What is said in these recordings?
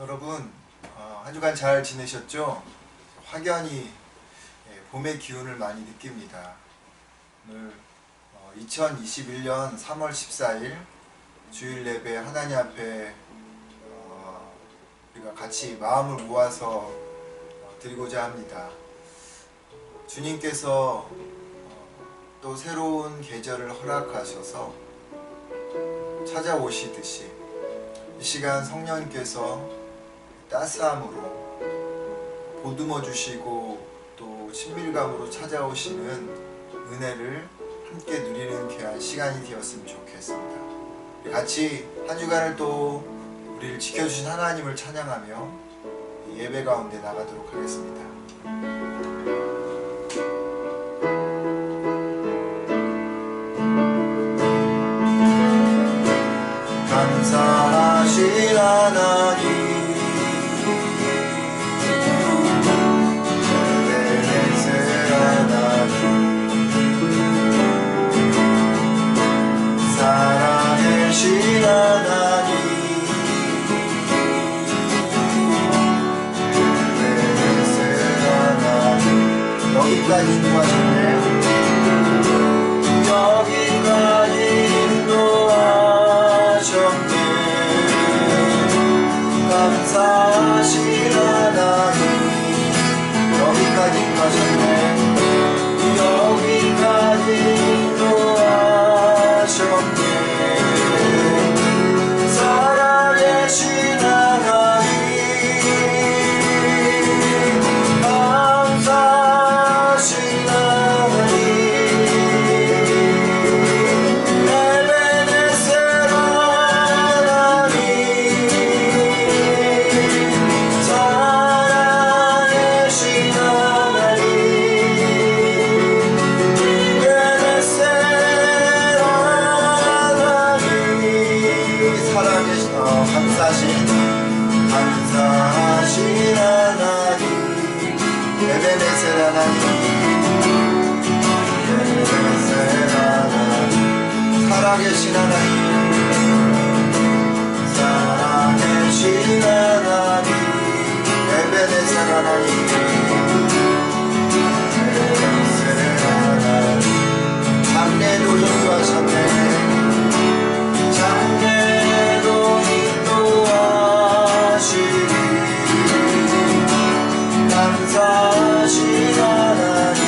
여러분, 한 주간 잘 지내셨죠? 확연히 봄의 기운을 많이 느낍니다. 오늘 2021년 3월 14일 주일 예배 하나님 앞에 우리가 같이 마음을 모아서 드리고자 합니다. 주님께서 또 새로운 계절을 허락하셔서 찾아오시듯이 이 시간 성령님께서 따스함으로 보듬어 주시고 또 친밀감으로 찾아오시는 은혜를 함께 누리는 귀한 시간이 되었으면 좋겠습니다. 우리 같이 한 주간을 또 우리를 지켜주신 하나님을 찬양하며 예배 가운데 나가도록 하겠습니다. 감사하신 하나님, 에베네셀 하나님, 살아계신 하나님, 에베네셀 하나님. 여기까지 인도하셨네요. 여기까지 인도하셨네. 감사하신 하나님, 여기까지 인도하셨네. 여기까지 인도하셨네. 살아계신 하나님, 감사하신 하나님, 에베네셀 하나님, 살아계신 하나님, 에베네셀 하나님, 살아계신 감사하신 하나님, 에베네셀 하나님, 에베네셀 하나님, 살아계신 하나님, 살아계신 하나님, 에베네셀 하나님, 에베네셀 하나님. 장래도 인도하셨네. 장래도 인도하시니 감사하신 하나님,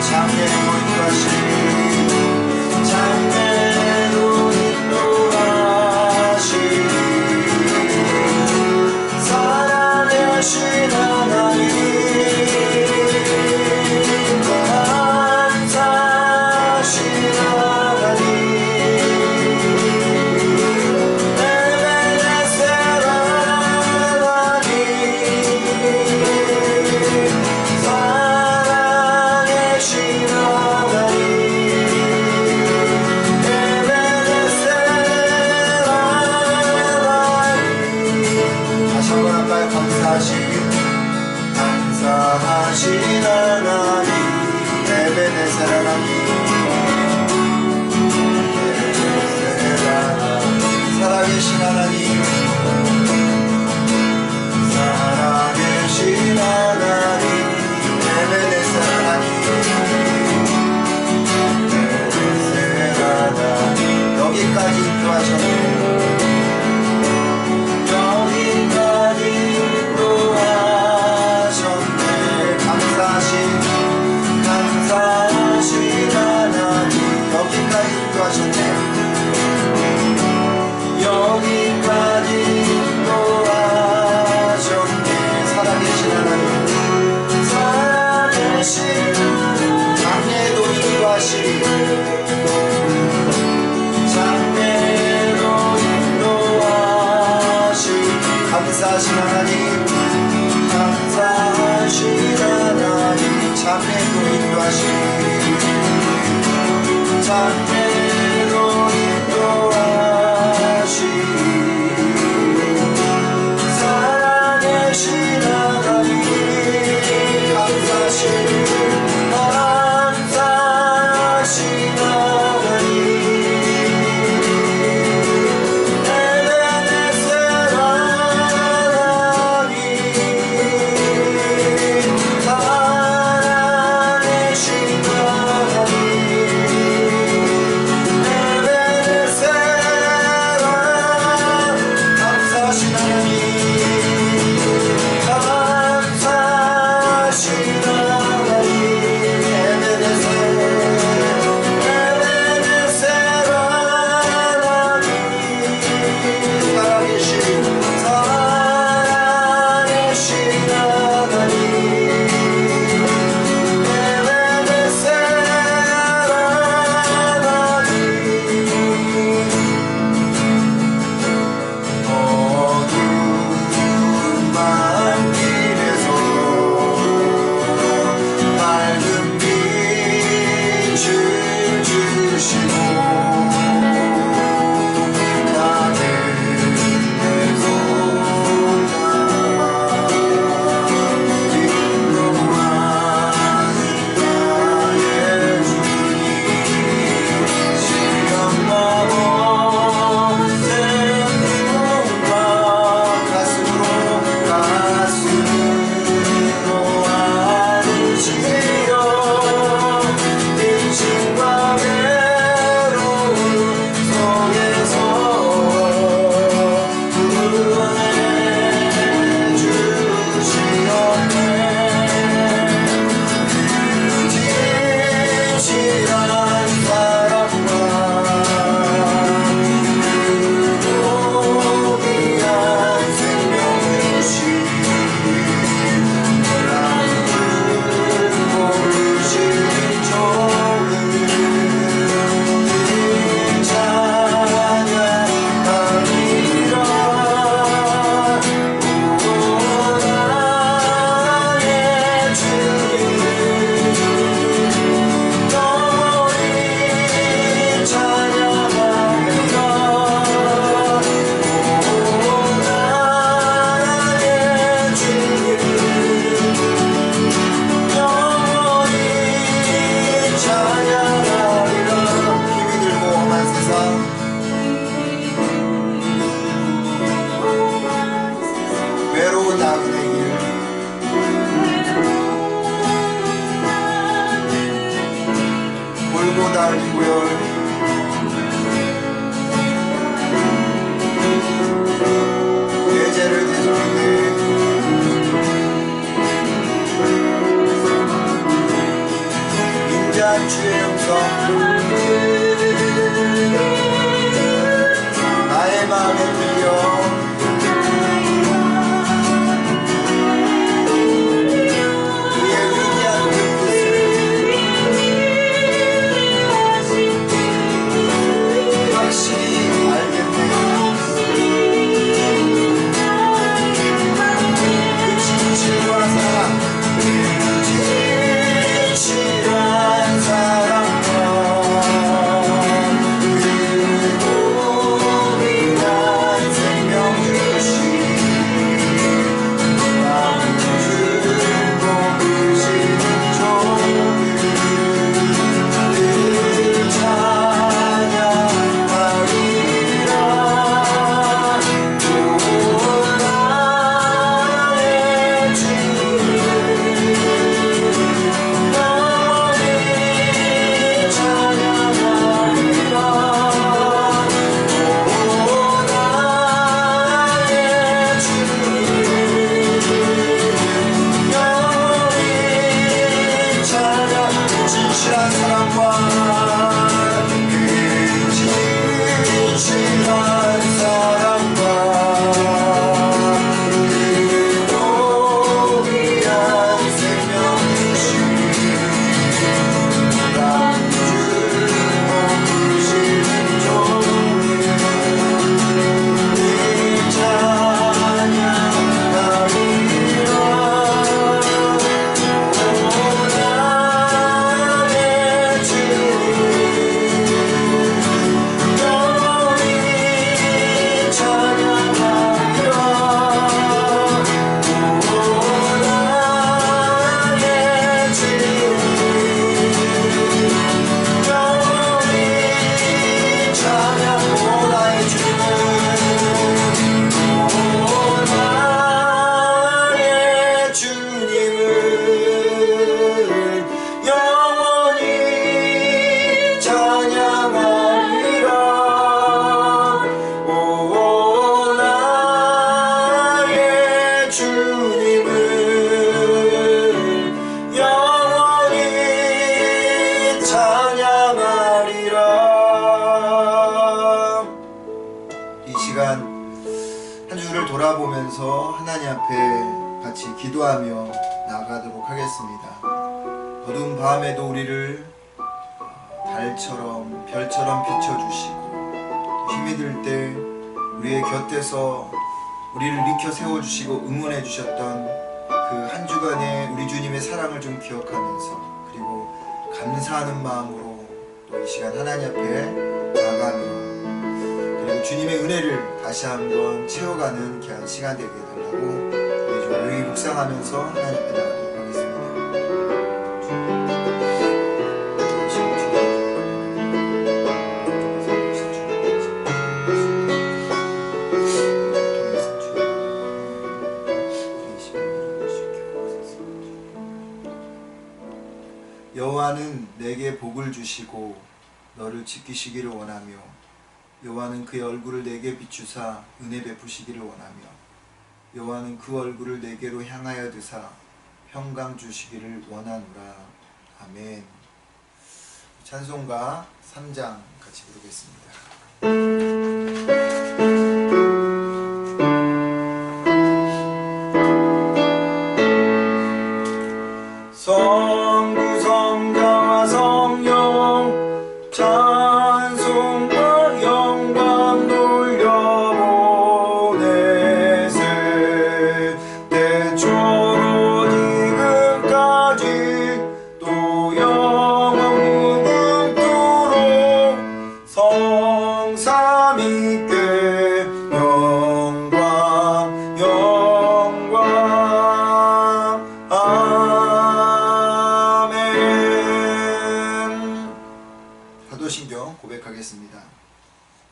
장래도 인도하시니, 장래도 인도하시니, 살아계신 하나님, 감사하신 하나님, 에베네셀 하나님, 살아계신 하나님, 에베네셀 하나님. 다시 한번 할까요? 감사하신 하나님, 에베네셀 하나님, 에베네셀 하나님, 살아계신 하나님, 살아계신 하나님, 에베네셀 하나님, 에베네셀 하나님. 여기까지 인도하셨네. 여기까지 인도하셨네. 감사하신 하나님, 여기까지 인도하셨네. 여기까지 인도하셨네. 살아계신 하나님, 살아계신 장래도 인도하시리, 장래도 인도하시리. 감사하신 하나님, 감사하신 하나님, 장래도 인도하시리, 장래도 인도하시리, 살아계신 하나님, 감사하신 하나님, 에베네셀 하나님, 주님을 영원히 찬양하리라. 이 시간 한 주를 돌아보면서 하나님 앞에 같이 기도하며 나아가도록 하겠습니다. 어두운 밤에도 우리를 달처럼 별처럼 비춰주시고 힘이 들 때 우리의 곁에서 우리를 일으켜 세워주시고 응원해 주셨던 그 한 주간의 우리 주님의 사랑을 좀 기억하면서 그리고 감사하는 마음으로 또 이 시간 하나님 앞에 나아가며 그리고 주님의 은혜를 다시 한번 채워가는 귀한 시간 되게 해달라고 우리 좀 여기 묵상하면서 하나님 앞에 나가도록 하겠습니다. 여호와는 내게 복을 주시고 너를 지키시기를 원하며 여호와는 그의 얼굴을 내게 비추사 은혜 베푸시기를 원하며 여호와는 그 얼굴을 내게로 향하여 드사 평강 주시기를 원하노라. 아멘. 찬송가 3장 같이 부르겠습니다. 성부 성자와 성령 찬송과 영광 돌려보내세 대초로 지금까지 또 영원 무궁토록 성삼위께 영광 영광 사도신경 고백하겠습니다.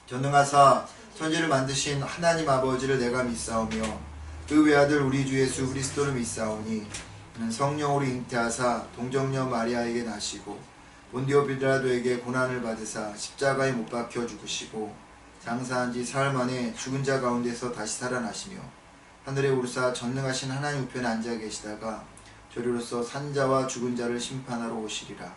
전능하사 천지를 만드신 하나님 아버지를 내가 믿사오며 그 외아들 우리 주 예수 그리스도를 믿사오니 그는 성령으로 잉태하사 동정녀 마리아에게 나시고 본디오 빌라도에게 고난을 받으사 십자가에 못 박혀 죽으시고 장사한 지 사흘 만에 죽은 자 가운데서 다시 살아나시며 하늘에 오르사 전능하신 하나님 우편에 앉아 계시다가 저리로서 산자와 죽은 자를 심판하러 오시리라.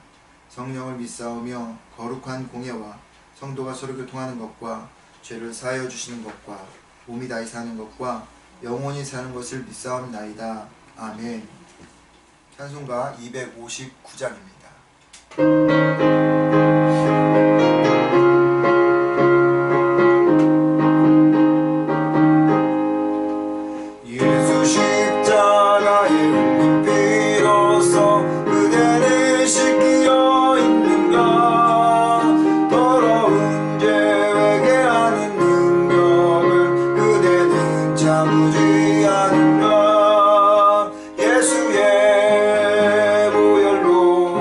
성령을 믿사오며 거룩한 공예와 성도가 서로 교통하는 것과 죄를 사하여 주시는 것과 몸이 다시 사는 것과 영원히 사는 것을 믿사옵나이다. 아멘. 찬송가 259장입니다. 예수 십자가에 흘린 피로써 그대를 씻기어 있는가. 더러운 죄 회개하는 능력을 그대는 참지 않은가. 예수의 보혈로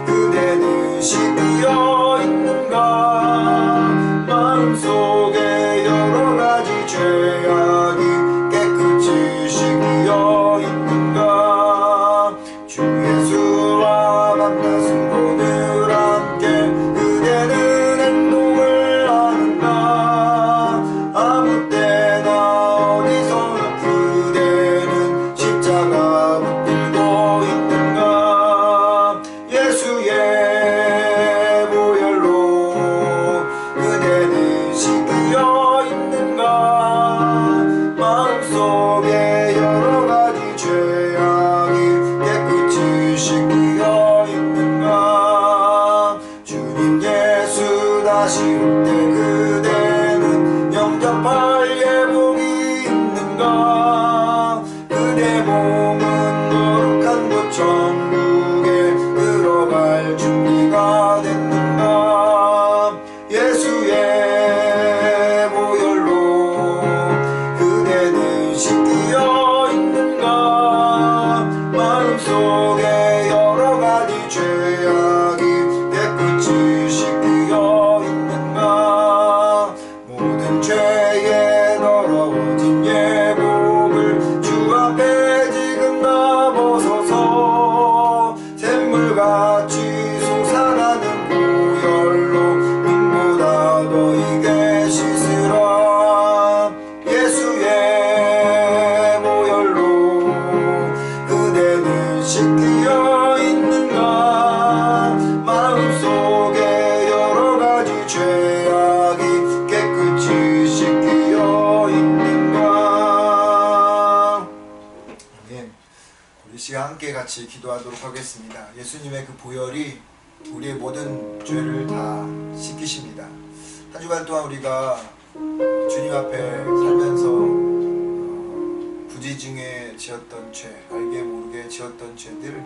그대는 씻기어 있는가. 마음속에 여러 가지 죄악이 깨끗이 씻기어 있는가. 주 예수와 만나서 오늘 함께 그대는 행복을 하는가. 아무 때나 어디서 함께 같이 기도하도록 하겠습니다. 예수님의 그 보혈이 우리의 모든 죄를 다 씻기십니다. 한 주간 동안 우리가 주님 앞에 살면서 부지중에 지었던 죄, 알게 모르게 지었던 죄들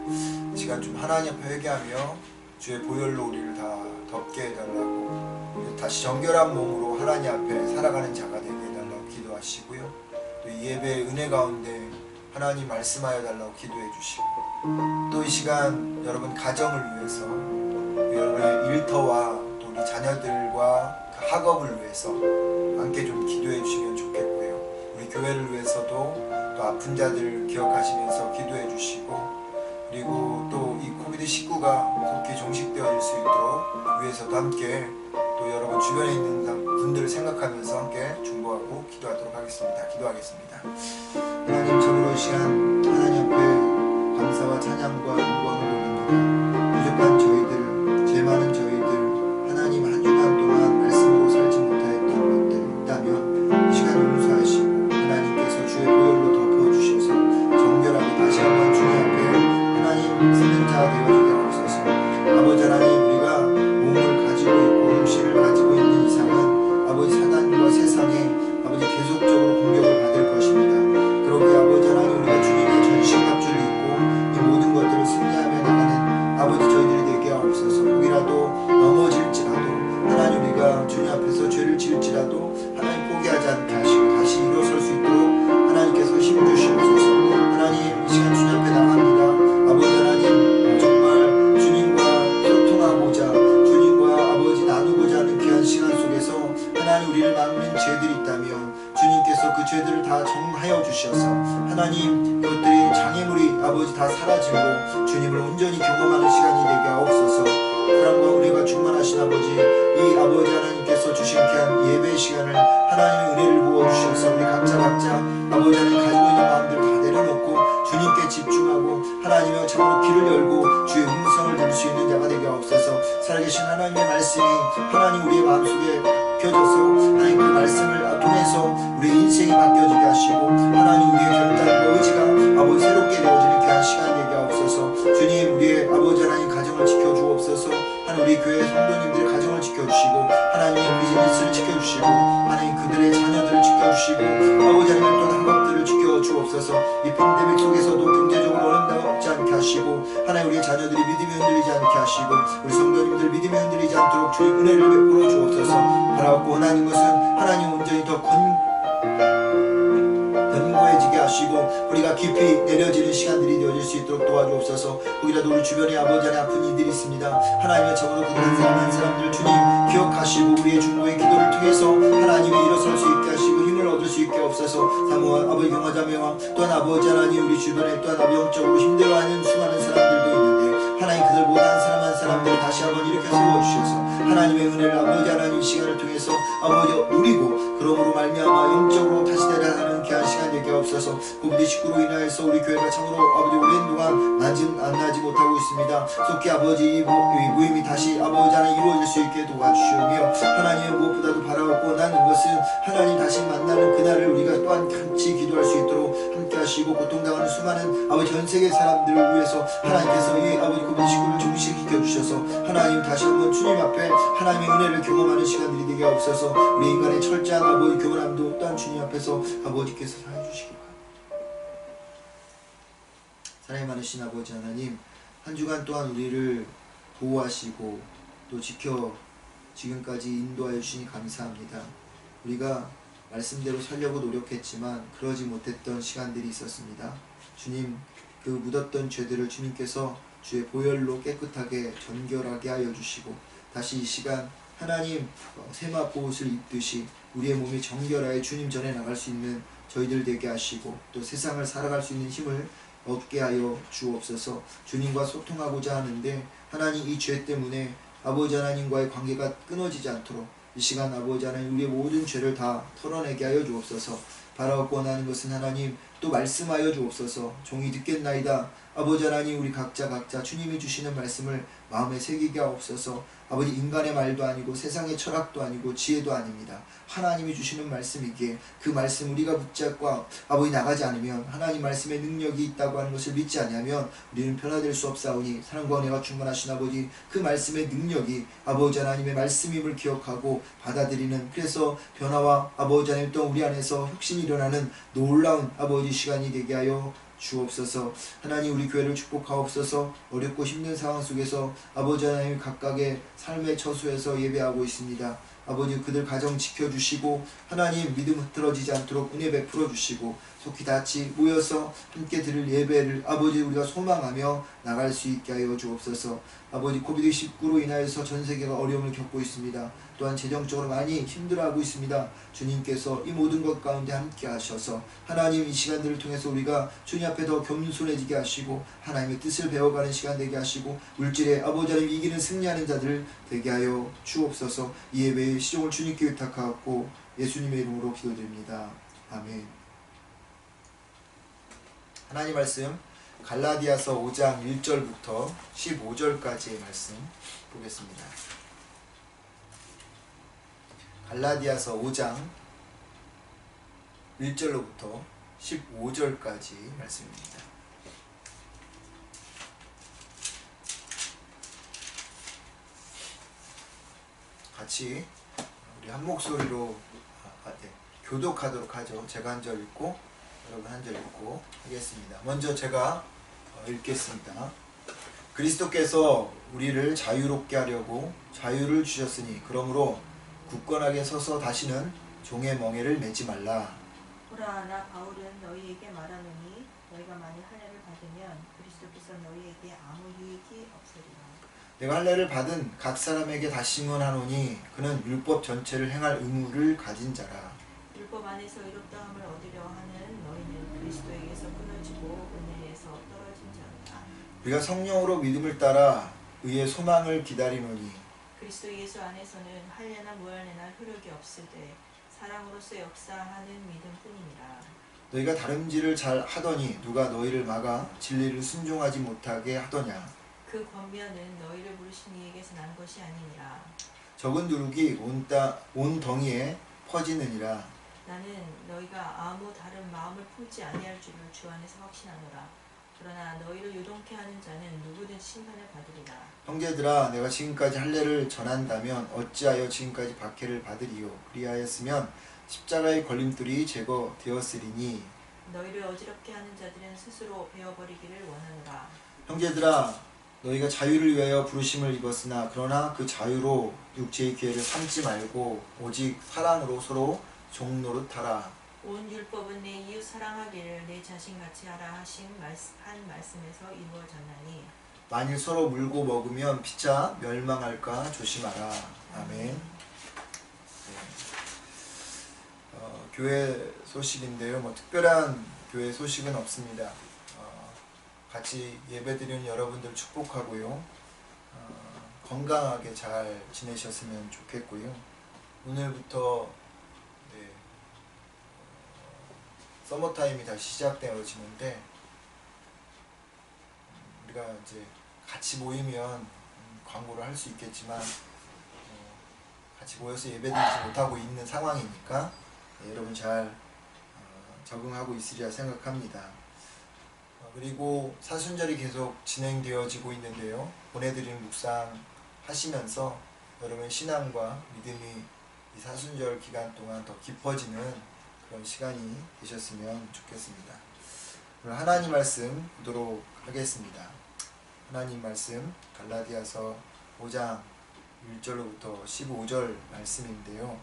시간 좀 하나님 앞에 회개하며 주의 보혈로 우리를 다 덮게 해달라고, 다시 정결한 몸으로 하나님 앞에 살아가는 자가 되게 해달라고 기도하시고요. 또 이 예배의 은혜 가운데 하나님 말씀하여 달라고 기도해 주시고, 또 이 시간 여러분 가정을 위해서, 여러분의 일터와 또 우리 자녀들과 그 학업을 위해서 함께 좀 기도해 주시면 좋겠고요. 우리 교회를 위해서도 또 아픈 자들을 기억하시면서 기도해 주시고, 그리고 또 이 코비드19가 속히 종식되어질 수 있도록 위해서도 함께 또 여러분 주변에 있는 분들을 생각하면서 함께 중보하고 기도하도록 하겠습니다. 기도하겠습니다. 하나님, 참으로 이 시간 하나님 앞에 감사와 찬양과 영광을 돌립니다. 부족한 저희들, 죄 많은 저희들, 하나님 한 주간 동안 말씀으로 살지 못하였던 것들 있다면 이 시간 용서하시고 하나님께서 주의 보혈로 덮어주셔서 정결하게 다시 한번 주님 앞에 하나님 쓰는 자 되어주게 하옵소서. 아버지 하나님, 우리가 몸을 가지고 있고 음식을 가지고 있는 이상은 아버지 사단과 세상에 아버지 계속적으로 공격을 받을 것입니다. 그러기에 아버지 하나님, 우리가 주님의 전신갑주를 입고 이 모든 것들을 승리하며 나가는 아버지 저희들이 되게 하옵소서. 혹이라도 넘어질지라도 하나님, 우리가 주님 앞에서 죄를 지을지라도 하나님 포기하지 않게 하시고 다시 일어설 수 있도록 하나님께서 힘 주시옵소서. 하나님, 이 시간 주님 앞에 나갑니다. 아버지 하나님, 정말 주님과 소통하고자, 주님과 아버지 나누고자 하는 귀한 시간 속에서 하나님 우리를 막는 죄들이 있다면 주님께서 그 죄들을 다 정하여 주셔서 하나님 그것들이 장애물이 아버지 다 사라지고 주님을 온전히 경험하는 시간이 되게 하옵소서. 사랑과 우리가 충만하신 아버지, 이 아버지 하나님께서 주신 귀한 예배 시간을 하나님의 은혜를 부어주셔서 우리 각자 아버지 하나님 가지고 있는 마음들 다 내려놓고 주님께 집중하고 하나님의 참으로 귀를 열고 주의 음성을 들을 수 있는 자가 되게 하옵소서. 살아계신 하나님의 말씀이 하나님 우리의 마음속에 펴져서 하나님 그 말씀을 통해서 우리의 인생이 바뀌어지게 하시고 하나님 우리의 결단과 의지가 아버지 새롭게 되어지는 귀한 시간 되게 하옵소서. 주님, 우리의 아버지 하나님 가정을 지켜주옵소서. 하나님 우리 교회 성도님들의 가정을 지켜주시고 하나님의 비즈니스를 지켜주시고 하나님 그들의 자녀들을 지켜주시고 아버지 하나님 또한 학업들을 지켜주옵소서. 이 팬데믹 속에서도 경제적으로 어렵지 않게 하시고 하나님 우리의 자녀들이 믿음이 흔들리지 않게 하시고 우리 성도님들 믿음이 흔들리지 않도록 주의 은혜를 베풀어 주옵소서. 바라옵고 원하는 것은 하나님 온전히 더 견고해지게 하시고 우리가 깊이 내려지는 시간들이 되어질 수 있도록 도와주옵소서. 혹이라도 우리 주변에 아버지 안에 아픈 이들이 있습니다. 하나님의 참으로 그들 한 사람 한 사람들 주님 기억하시고 우리의 중보의 기도를 통해서 하나님의 일어설 수 있게 하시고 힘을 얻을 수 있게 없어서 사모한 아버지 경화자매와 또한 아버지 하나님 우리 주변에 또한 아버지 영적으로 힘들어하는 수많은 사람들도 있는데 하나님 그들보다 한 사람 한 사람들을 다시 한번 일으켜 세워주셔서 하나님의 은혜를 아버지 하나님 시간을 통해서 아버지 누리고 그러므로 말미암아 영적으로 다시 내려가는 귀한 시간 되게 없어서 코비드19로 인하여서 우리 교회가 참으로 아버지 오랜 동안 만나지 못하고 있습니다. 속히 아버지 이 모임이 다시 아버지 하나님 이루어질 수 있게 도와주시오며 하나님 무엇보다도 바라고 원하는 것은 하나님 다시 만나는 그날을 우리가 또한 같이 기도할 수 있도록 함께 하시고 고통당하는 수많은 아버지 전 세계 사람들을 위해서 하나님께서 이 아버지 코비드19를 종식시켜 주셔서 하나님 다시 한번 주님 앞에 하나님의 은혜를 경험하는 시간들이 되게 없어서 우리 인간의 철저한 아버지 교만함도 또한 주님 앞에서 아버지께서 사해 주시기 바랍니다. 사랑이 많으신 아버지 하나님, 한 주간 동안 우리를 보호하시고 또 지켜 지금까지 인도하여 주시니 감사합니다. 우리가 말씀대로 살려고 노력했지만 그러지 못했던 시간들이 있었습니다. 주님, 그 묻었던 죄들을 주님께서 주의 보혈로 깨끗하게 정결하게 하여 주시고 다시 이 시간 하나님 세마 보옷을 입듯이 우리의 몸이 정결하여 주님 전에 나갈 수 있는 저희들 되게 하시고 또 세상을 살아갈 수 있는 힘을 얻게 하여 주옵소서. 주님과 소통하고자 하는데 하나님 이 죄 때문에 아버지 하나님과의 관계가 끊어지지 않도록 이 시간 아버지 하나님 우리의 모든 죄를 다 털어내게 하여 주옵소서. 바라옵고 원하는 것은 하나님 또 말씀하여 주옵소서. 종이 듣겠나이다. 아버지 하나님, 우리 각자 주님이 주시는 말씀을 마음에 새기게 하옵소서. 아버지, 인간의 말도 아니고 세상의 철학도 아니고 지혜도 아닙니다. 하나님이 주시는 말씀이기에 그 말씀 우리가 붙잡고 아버지 나가지 않으면, 하나님 말씀에 능력이 있다고 하는 것을 믿지 아니하면 우리는 변화될 수 없사오니, 사랑과 은혜가 충만하신 아버지, 그 말씀의 능력이 아버지 하나님의 말씀임을 기억하고 받아들이는, 그래서 변화와 아버지 하나님 또 우리 안에서 혁신이 일어나는 놀라운 아버지 시간이 되게 하여 주옵소서. 하나님, 우리 교회를 축복하옵소서. 어렵고 힘든 상황 속에서 아버지 하나님 각각의 삶의 처소에서 예배하고 있습니다. 아버지, 그들 가정 지켜주시고 하나님 믿음 흐트러지지 않도록 은혜 베풀어 주시고, 속히 같이 모여서 함께 드릴 예배를 아버지 우리가 소망하며 나갈 수 있게 하여 주옵소서. 아버지, 코비드19로 인하여서 전 세계가 어려움을 겪고 있습니다. 또한 재정적으로 많이 힘들어하고 있습니다. 주님께서 이 모든 것 가운데 함께 하셔서 하나님, 이 시간들을 통해서 우리가 주님 앞에 더 겸손해지게 하시고 하나님의 뜻을 배워가는 시간 되게 하시고, 물질의 아버지 하나님 이기는 승리하는 자들 되게 하여 주옵소서. 이 예배의 시종을 주님께 의탁하고 예수님의 이름으로 기도드립니다. 아멘. 하나님 말씀 갈라디아서 5장 1절부터 15절까지의 말씀 보겠습니다. 갈라디아서 5장 1절로부터 15절까지 말씀입니다. 같이 우리 한 목소리로 교독하도록 하죠. 제가 한 절 읽고 여러분 한 절 읽고 하겠습니다. 먼저 제가 읽겠습니다. 그리스도께서 우리를 자유롭게 하려고 자유를 주셨으니 그러므로 굳건하게 서서 다시는 종의 멍에를 매지 말라. 보라, 나 바울은 너희에게 말하노니 너희가 만일 할례를 받으면 그리스도께서 너희에게 아무 유익이 없으리라. 내가 할례를 받은 각 사람에게 다시문 하노니 그는 율법 전체를 행할 의무를 가진 자라. 율법 안에서 의롭다함을 얻으려 하는 너희는 그리스도에게서 끊어지고 은혜에서 떨어진 자라. 우리가 성령으로 믿음을 따라 의의 소망을 기다리노니 그리스도 예수 안에서는 할례나 무할례나 효력이 없으되 사랑으로서 역사하는 믿음뿐이니라. 너희가 다름질을 잘 하더니 누가 너희를 막아 진리를 순종하지 못하게 하더냐. 그 권면은 너희를 부르신 이에게서 난 것이 아니니라. 적은 누룩이 온 덩이에 퍼지느니라. 나는 너희가 아무 다른 마음을 품지 아니할 줄을 주 안에서 확신하노라. 그러나 너희를 유동케 하는 자는 누구든 심판을 받으리라. 형제들아, 내가 지금까지 할례를 전한다면 어찌하여 지금까지 박해를 받으리요. 그리하였으면 십자가의 걸림돌이 제거되었으리니. 너희를 어지럽게 하는 자들은 스스로 베어버리기를 원하노라. 형제들아, 너희가 자유를 위하여 부르심을 입었으나 그러나 그 자유로 육체의 기회를 삼지 말고 오직 사랑으로 서로 종노릇하라. 온 율법은 내 이웃 사랑하기를 내 자신같이 하라 하신 한 말씀에서 이루어졌나니. 만일 서로 물고 먹으면 피차 멸망할까 조심하라. 아멘. 교회 소식인데요. 특별한 교회 소식은 없습니다. 같이 예배드리는 여러분들 축복하고요. 건강하게 잘 지내셨으면 좋겠고요. 오늘부터 서머타임이 다시 시작되어지는데 우리가 이제 같이 모이면 광고를 할 수 있겠지만 같이 모여서 예배드리지 못하고 있는 상황이니까 여러분 잘 적응하고 있으리라 생각합니다. 그리고 사순절이 계속 진행되어지고 있는데요. 보내드리는 묵상 하시면서 여러분의 신앙과 믿음이 이 사순절 기간 동안 더 깊어지는 그런 시간이 되셨으면 좋겠습니다. 오늘 하나님 말씀 보도록 하겠습니다. 하나님 말씀 갈라디아서 5장 1절로부터 15절 말씀인데요.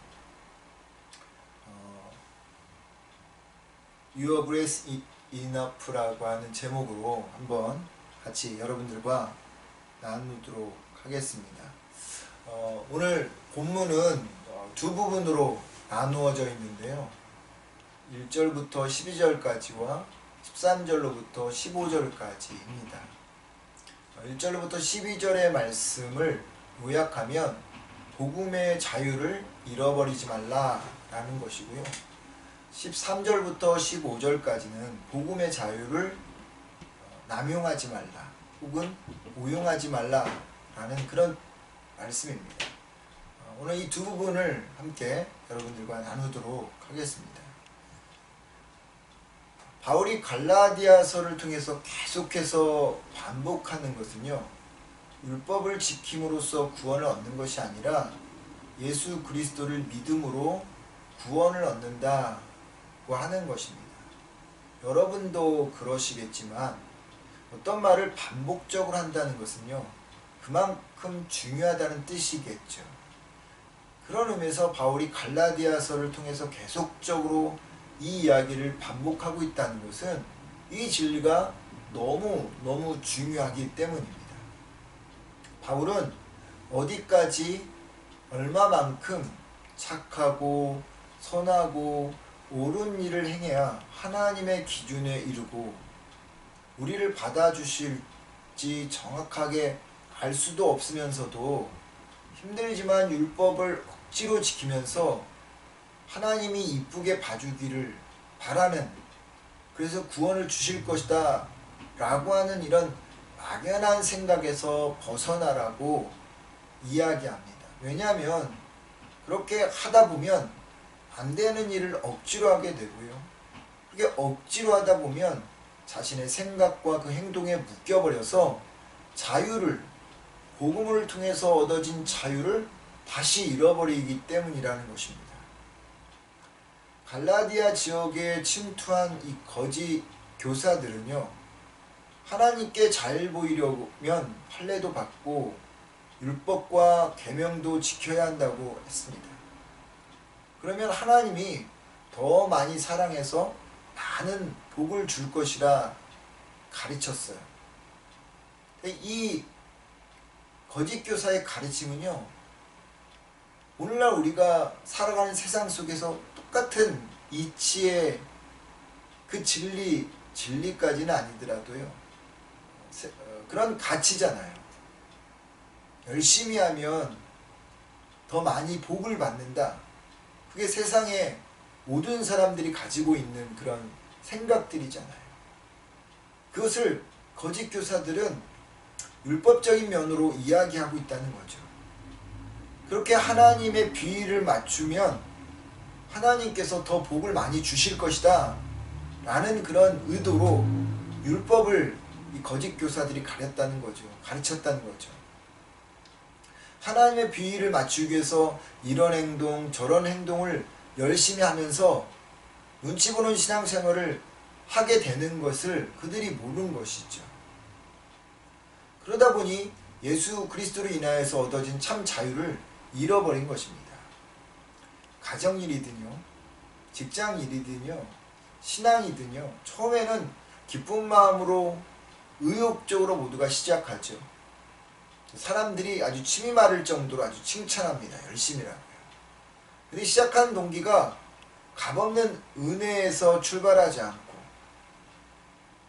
Your grace enough라고 하는 제목으로 한번 같이 여러분들과 나누도록 하겠습니다. 오늘 본문은 두 부분으로 나누어져 있는데요. 1절부터 12절까지와 13절로부터 15절까지입니다. 1절로부터 12절의 말씀을 요약하면 복음의 자유를 잃어버리지 말라라는 것이고요. 13절부터 15절까지는 복음의 자유를 남용하지 말라 혹은 오용하지 말라라는 그런 말씀입니다. 오늘 이 두 부분을 함께 여러분들과 나누도록 하겠습니다. 바울이 갈라디아서를 통해서 계속해서 반복하는 것은요, 율법을 지킴으로써 구원을 얻는 것이 아니라 예수 그리스도를 믿음으로 구원을 얻는다고 하는 것입니다. 여러분도 그러시겠지만 어떤 말을 반복적으로 한다는 것은요, 그만큼 중요하다는 뜻이겠죠. 그런 의미에서 바울이 갈라디아서를 통해서 계속적으로 이 이야기를 반복하고 있다는 것은 이 진리가 너무 중요하기 때문입니다. 바울은 어디까지 얼마만큼 착하고 선하고 옳은 일을 행해야 하나님의 기준에 이르고 우리를 받아주실지 정확하게 알 수도 없으면서도 힘들지만 율법을 억지로 지키면서 하나님이 이쁘게 봐주기를 바라는, 그래서 구원을 주실 것이다 라고 하는 이런 막연한 생각에서 벗어나라고 이야기합니다. 왜냐하면 그렇게 하다 보면 안 되는 일을 억지로 하게 되고요, 그게 억지로 하다 보면 자신의 생각과 그 행동에 묶여버려서 자유를, 복음을 통해서 얻어진 자유를 다시 잃어버리기 때문이라는 것입니다. 갈라디아 지역에 침투한 이 거짓 교사들은요, 하나님께 잘 보이려면 할례도 받고 율법과 계명도 지켜야 한다고 했습니다. 그러면 하나님이 더 많이 사랑해서 많은 복을 줄 것이라 가르쳤어요. 이 거짓 교사의 가르침은요, 오늘날 우리가 살아가는 세상 속에서 똑같은 이치의 그 진리까지는 아니더라도요, 그런 가치잖아요. 열심히 하면 더 많이 복을 받는다. 그게 세상에 모든 사람들이 가지고 있는 그런 생각들이잖아요. 그것을 거짓 교사들은 율법적인 면으로 이야기하고 있다는 거죠. 그렇게 하나님의 비위를 맞추면 하나님께서 더 복을 많이 주실 것이다 라는 그런 의도로 율법을 이 거짓 교사들이 가르쳤다는 거죠. 하나님의 비위를 맞추기 위해서 이런 행동 저런 행동을 열심히 하면서 눈치 보는 신앙생활을 하게 되는 것을 그들이 모르는 것이죠. 그러다 보니 예수 그리스도로 인하여서 얻어진 참 자유를 잃어버린 것입니다. 가정일이든요, 직장일이든요, 신앙이든요, 처음에는 기쁜 마음으로 의욕적으로 모두가 시작하죠. 사람들이 아주 침이 마를 정도로 아주 칭찬합니다. 열심히라고요. 근데 시작한 동기가 값없는 은혜에서 출발하지 않고,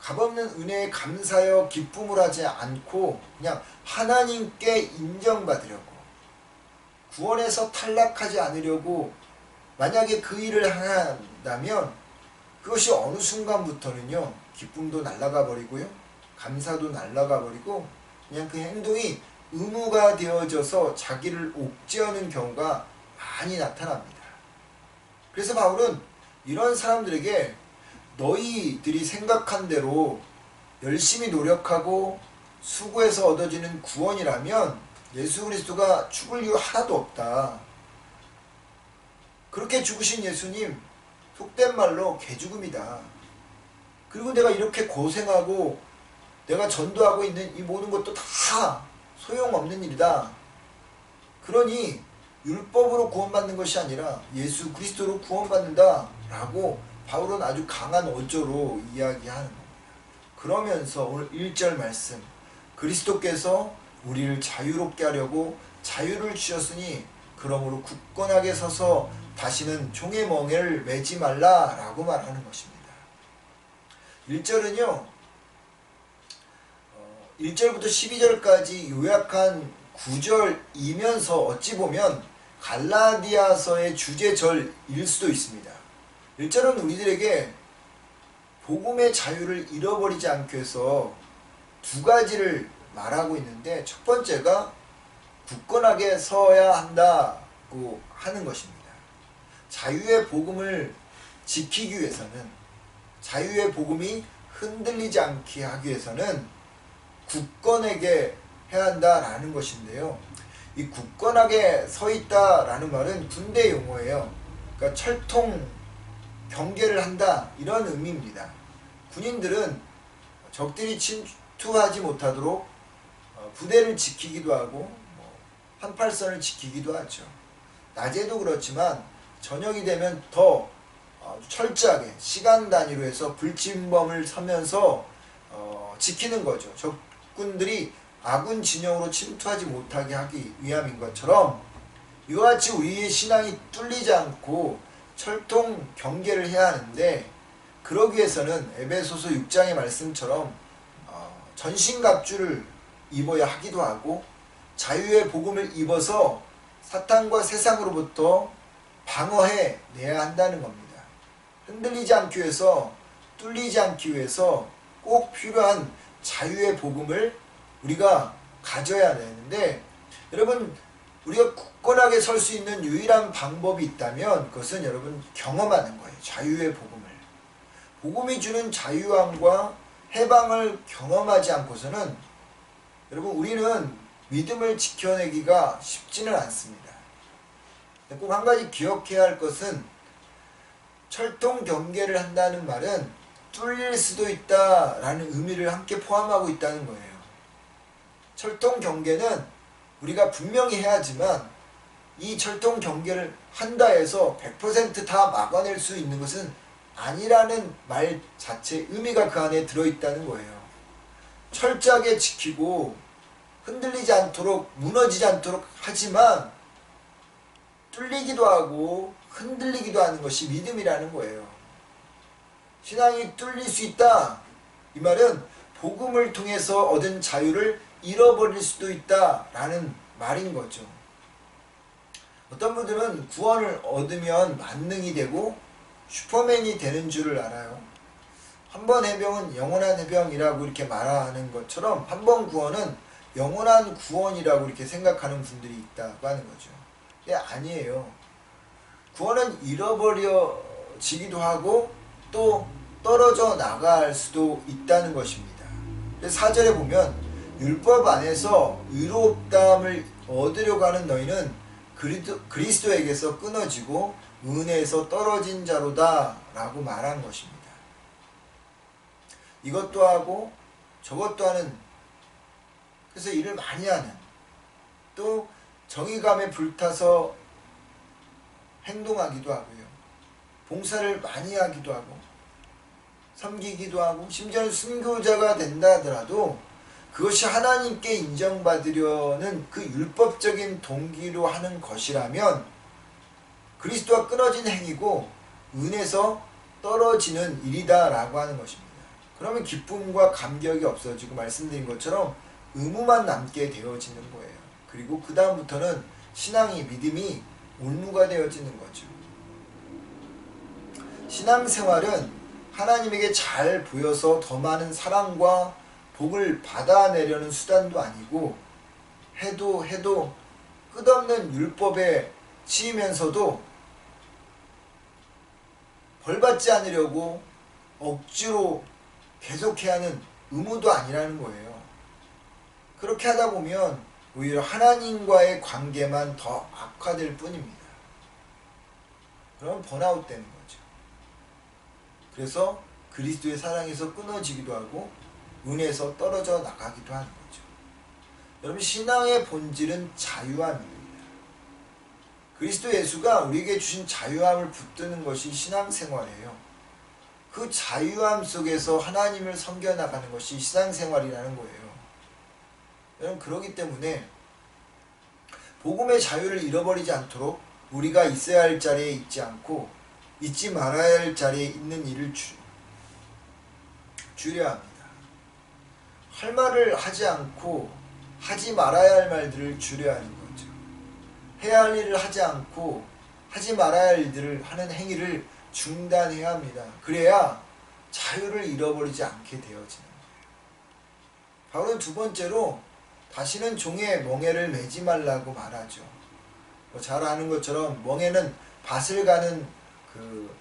값없는 은혜에 감사하여 기쁨을 하지 않고 그냥 하나님께 인정받으려고, 구원에서 탈락하지 않으려고 만약에 그 일을 한다면 그것이 어느 순간부터는요, 기쁨도 날아가 버리고요, 감사도 날아가 버리고 그냥 그 행동이 의무가 되어져서 자기를 옥죄하는 경우가 많이 나타납니다. 그래서 바울은 이런 사람들에게 너희들이 생각한 대로 열심히 노력하고 수고해서 얻어지는 구원이라면 예수 그리스도가 죽을 이유 하나도 없다. 그렇게 죽으신 예수님, 속된 말로 개죽음이다. 그리고 내가 이렇게 고생하고 내가 전도하고 있는 이 모든 것도 다 소용없는 일이다. 그러니 율법으로 구원받는 것이 아니라 예수 그리스도로 구원받는다 라고 바울은 아주 강한 어조로 이야기하는 겁니다. 그러면서 오늘 1절 말씀, 그리스도께서 우리를 자유롭게 하려고 자유를 주셨으니 그러므로 굳건하게 서서 다시는 종의 멍에를 매지 말라 라고 말하는 것입니다. 1절은요, 1절부터 12절까지 요약한 구절이면서 어찌 보면 갈라디아서의 주제절일 수도 있습니다. 1절은 우리들에게 복음의 자유를 잃어버리지 않기 위해서 두 가지를 말하고 있는데, 첫 번째가 굳건하게 서야 한다고 하는 것입니다. 자유의 복음을 지키기 위해서는, 자유의 복음이 흔들리지 않게 하기 위해서는 굳건하게 해야 한다라는 것인데요. 이 굳건하게 서 있다라는 말은 군대 용어예요. 그러니까 철통 경계를 한다, 이런 의미입니다. 군인들은 적들이 침투하지 못하도록 부대를 지키기도 하고 한팔선을 지키기도 하죠. 낮에도 그렇지만 저녁이 되면 더 철저하게 시간 단위로 해서 불침범을 서면서 지키는 거죠. 적군들이 아군 진영으로 침투하지 못하게 하기 위함인 것처럼, 이와 같이 우리의 신앙이 뚫리지 않고 철통 경계를 해야 하는데, 그러기 위해서는 에베소서 6장의 말씀처럼 전신갑주를 입어야 하기도 하고, 자유의 복음을 입어서 사탄과 세상으로부터 방어해 내야 한다는 겁니다. 흔들리지 않기 위해서, 뚫리지 않기 위해서 꼭 필요한 자유의 복음을 우리가 가져야 되는데, 여러분, 우리가 굳건하게 설 수 있는 유일한 방법이 있다면 그것은 여러분 경험하는 거예요. 자유의 복음을. 복음이 주는 자유함과 해방을 경험하지 않고서는 여러분 우리는 믿음을 지켜내기가 쉽지는 않습니다. 꼭 한 가지 기억해야 할 것은, 철통 경계를 한다는 말은 뚫릴 수도 있다라는 의미를 함께 포함하고 있다는 거예요. 철통 경계는 우리가 분명히 해야지만, 이 철통 경계를 한다 해서 100% 다 막아낼 수 있는 것은 아니라는 말 자체의 의미가 그 안에 들어있다는 거예요. 철저하게 지키고 흔들리지 않도록, 무너지지 않도록 하지만 뚫리기도 하고 흔들리기도 하는 것이 믿음이라는 거예요. 신앙이 뚫릴 수 있다, 이 말은 복음을 통해서 얻은 자유를 잃어버릴 수도 있다라는 말인 거죠. 어떤 분들은 구원을 얻으면 만능이 되고 슈퍼맨이 되는 줄을 알아요. 한 번 해병은 영원한 해병이라고 이렇게 말하는 것처럼, 한 번 구원은 영원한 구원이라고 이렇게 생각하는 분들이 있다고 하는 거죠. 근데 아니에요. 구원은 잃어버려지기도 하고 또 떨어져 나갈 수도 있다는 것입니다. 4절에 보면, 율법 안에서 의롭다함을 얻으려고 하는 너희는 그리스도에게서 끊어지고 은혜에서 떨어진 자로다 라고 말한 것입니다. 이것도 하고 저것도 하는, 그래서 일을 많이 하는, 또 정의감에 불타서 행동하기도 하고요, 봉사를 많이 하기도 하고 섬기기도 하고, 심지어는 순교자가 된다 하더라도 그것이 하나님께 인정받으려는 그 율법적인 동기로 하는 것이라면 그리스도와 끊어진 행위고 은혜에서 떨어지는 일이다 라고 하는 것입니다. 그러면 기쁨과 감격이 없어지고, 말씀드린 것처럼 의무만 남게 되어지는 거예요. 그리고 그 다음부터는 신앙이, 믿음이 올무가 되어지는 거죠. 신앙생활은 하나님에게 잘 보여서 더 많은 사랑과 복을 받아내려는 수단도 아니고, 해도 끝없는 율법에 치이면서도 벌받지 않으려고 억지로 계속해야 하는 의무도 아니라는 거예요. 그렇게 하다 보면 오히려 하나님과의 관계만 더 악화될 뿐입니다. 그럼 번아웃 되는 거죠. 그래서 그리스도의 사랑에서 끊어지기도 하고 은혜에서 떨어져 나가기도 하는 거죠. 여러분, 신앙의 본질은 자유함입니다. 그리스도 예수가 우리에게 주신 자유함을 붙드는 것이 신앙생활이에요. 그 자유함 속에서 하나님을 섬겨나가는 것이 신앙생활이라는 거예요. 여러분, 그렇기 때문에 복음의 자유를 잃어버리지 않도록 우리가 있어야 할 자리에 있지 않고 잊지 말아야 할 자리에 있는 일을 줄여야 합니다. 할 말을 하지 않고 하지 말아야 할 말들을 줄여야 하는 거죠. 해야 할 일을 하지 않고 하지 말아야 할 일들을 하는 행위를 중단해야 합니다. 그래야 자유를 잃어버리지 않게 되어지는 거예요. 바울은 두 번째로 다시는 종의 멍에를 매지 말라고 말하죠. 잘 아는 것처럼 멍에는 밭을 가는 그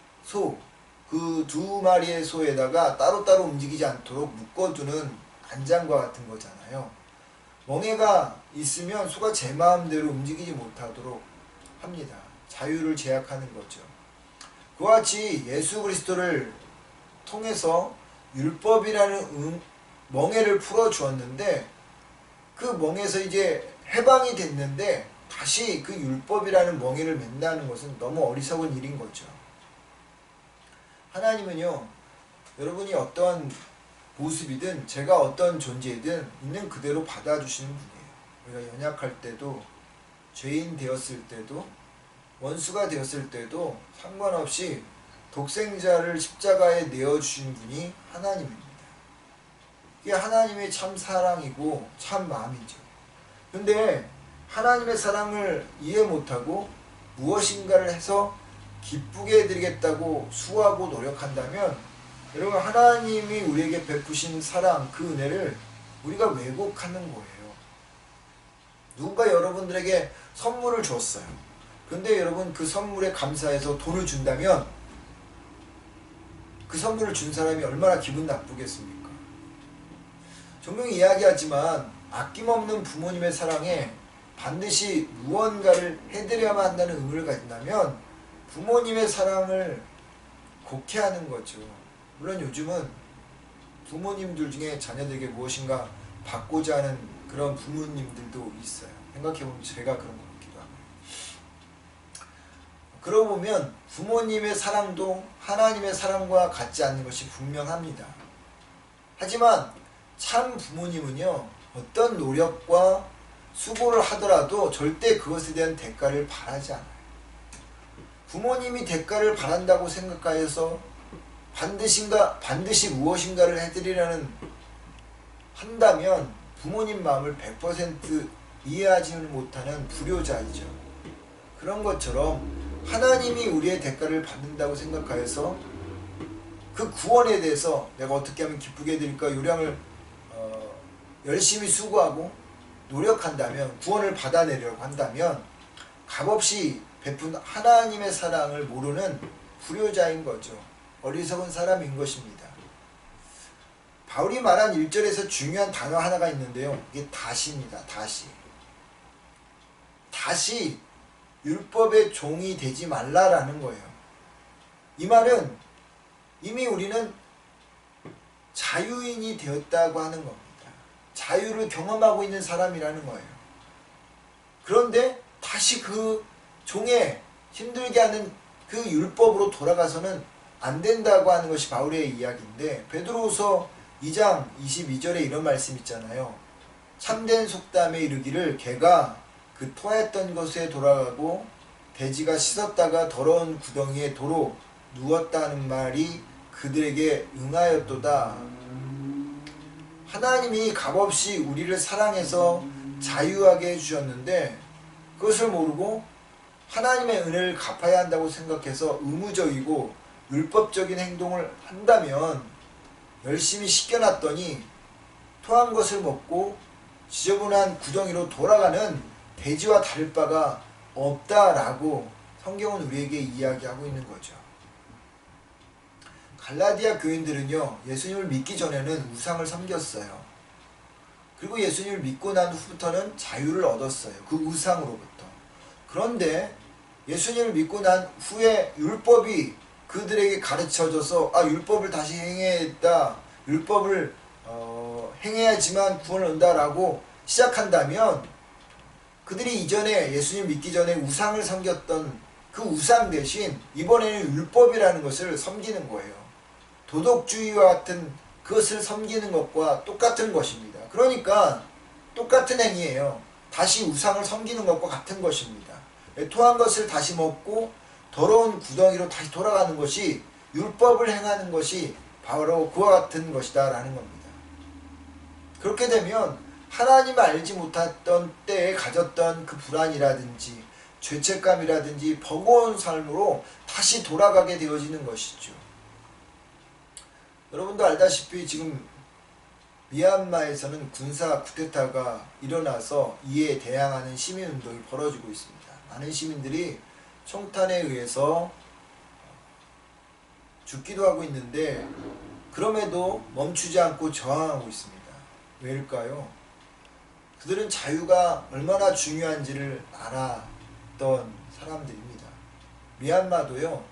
두 마리의 소에다가 따로따로 움직이지 않도록 묶어두는 안장과 같은 거잖아요. 멍에가 있으면 소가 제 마음대로 움직이지 못하도록 합니다. 자유를 제약하는 거죠. 그와 같이 예수 그리스도를 통해서 율법이라는 멍에를 풀어주었는데 그 멍에서 이제 해방이 됐는데 다시 그 율법이라는 멍에를 맨다는 것은 너무 어리석은 일인 거죠. 하나님은요, 여러분이 어떤 모습이든 제가 어떤 존재이든 있는 그대로 받아주시는 분이에요. 우리가 연약할 때도 죄인 되었을 때도 원수가 되었을 때도 상관없이 독생자를 십자가에 내어주신 분이 하나님입니다. 이게 하나님의 참 사랑이고 참 마음이죠. 근데 하나님의 사랑을 이해 못하고 무엇인가를 해서 기쁘게 해드리겠다고 수고하고 노력한다면 여러분 하나님이 우리에게 베푸신 사랑 그 은혜를 우리가 왜곡하는 거예요. 누군가 여러분들에게 선물을 줬어요. 근데 여러분 그 선물에 감사해서 돈을 준다면 그 선물을 준 사람이 얼마나 기분 나쁘겠습니까? 종종 이야기하지만 아낌없는 부모님의 사랑에 반드시 무언가를 해드려야만 한다는 의무를 가진다면 부모님의 사랑을 곡해하는 거죠. 물론 요즘은 부모님들 중에 자녀들에게 무엇인가 받고자 하는 그런 부모님들도 있어요. 생각해보면 제가 그런 것 같기도 하고. 그러고 보면 부모님의 사랑도 하나님의 사랑과 같지 않는 것이 분명합니다. 하지만 참 부모님은요, 어떤 노력과 수고를 하더라도 절대 그것에 대한 대가를 바라지 않아요. 부모님이 대가를 바란다고 생각하여서 반드시 무엇인가를 해드리려는 한다면 부모님 마음을 100% 이해하지는 못하는 불효자이죠. 그런 것처럼 하나님이 우리의 대가를 받는다고 생각하여서 그 구원에 대해서 내가 어떻게 하면 기쁘게 해드릴까 요량을 열심히 수고하고 노력한다면 구원을 받아내려고 한다면 값없이 베푼 하나님의 사랑을 모르는 불효자인 거죠. 어리석은 사람인 것입니다. 바울이 말한 1절에서 중요한 단어 하나가 있는데요. 이게 다시입니다. 다시 율법의 종이 되지 말라라는 거예요. 이 말은 이미 우리는 자유인이 되었다고 하는 겁니다. 자유를 경험하고 있는 사람이라는 거예요. 그런데 다시 그 종의 힘들게 하는 그 율법으로 돌아가서는 안 된다고 하는 것이 바울의 이야기인데 베드로후서 2장 22절에 이런 말씀 있잖아요. 참된 속담에 이르기를 개가 그 토했던 곳에 돌아가고 돼지가 씻었다가 더러운 구덩이에 도로 누웠다는 말이 그들에게 응하였도다. 하나님이 값없이 우리를 사랑해서 자유하게 해주셨는데 그것을 모르고 하나님의 은혜를 갚아야 한다고 생각해서 의무적이고 율법적인 행동을 한다면 열심히 씻겨놨더니 토한 것을 먹고 지저분한 구덩이로 돌아가는 돼지와 다를 바가 없다라고 성경은 우리에게 이야기하고 있는 거죠. 갈라디아 교인들은요, 예수님을 믿기 전에는 우상을 섬겼어요. 그리고 예수님을 믿고 난 후부터는 자유를 얻었어요. 그 우상으로부터. 그런데 예수님을 믿고 난 후에 율법이 그들에게 가르쳐줘서 율법을 다시 행해야겠다. 율법을 행해야지만 구원을 얻는다라고 시작한다면 그들이 이전에 예수님 믿기 전에 우상을 섬겼던 그 우상 대신 이번에는 율법이라는 것을 섬기는 거예요. 도덕주의와 같은 그것을 섬기는 것과 똑같은 것입니다. 그러니까 똑같은 행위예요. 다시 우상을 섬기는 것과 같은 것입니다. 토한 것을 다시 먹고 더러운 구덩이로 다시 돌아가는 것이 율법을 행하는 것이 바로 그와 같은 것이다 라는 겁니다. 그렇게 되면 하나님을 알지 못했던 때에 가졌던 그 불안이라든지 죄책감이라든지 버거운 삶으로 다시 돌아가게 되어지는 것이죠. 여러분도 알다시피 지금 미얀마에서는 군사 쿠데타가 일어나서 이에 대항하는 시민운동이 벌어지고 있습니다. 많은 시민들이 총탄에 의해서 죽기도 하고 있는데 그럼에도 멈추지 않고 저항하고 있습니다. 왜일까요? 그들은 자유가 얼마나 중요한지를 알았던 사람들입니다. 미얀마도요,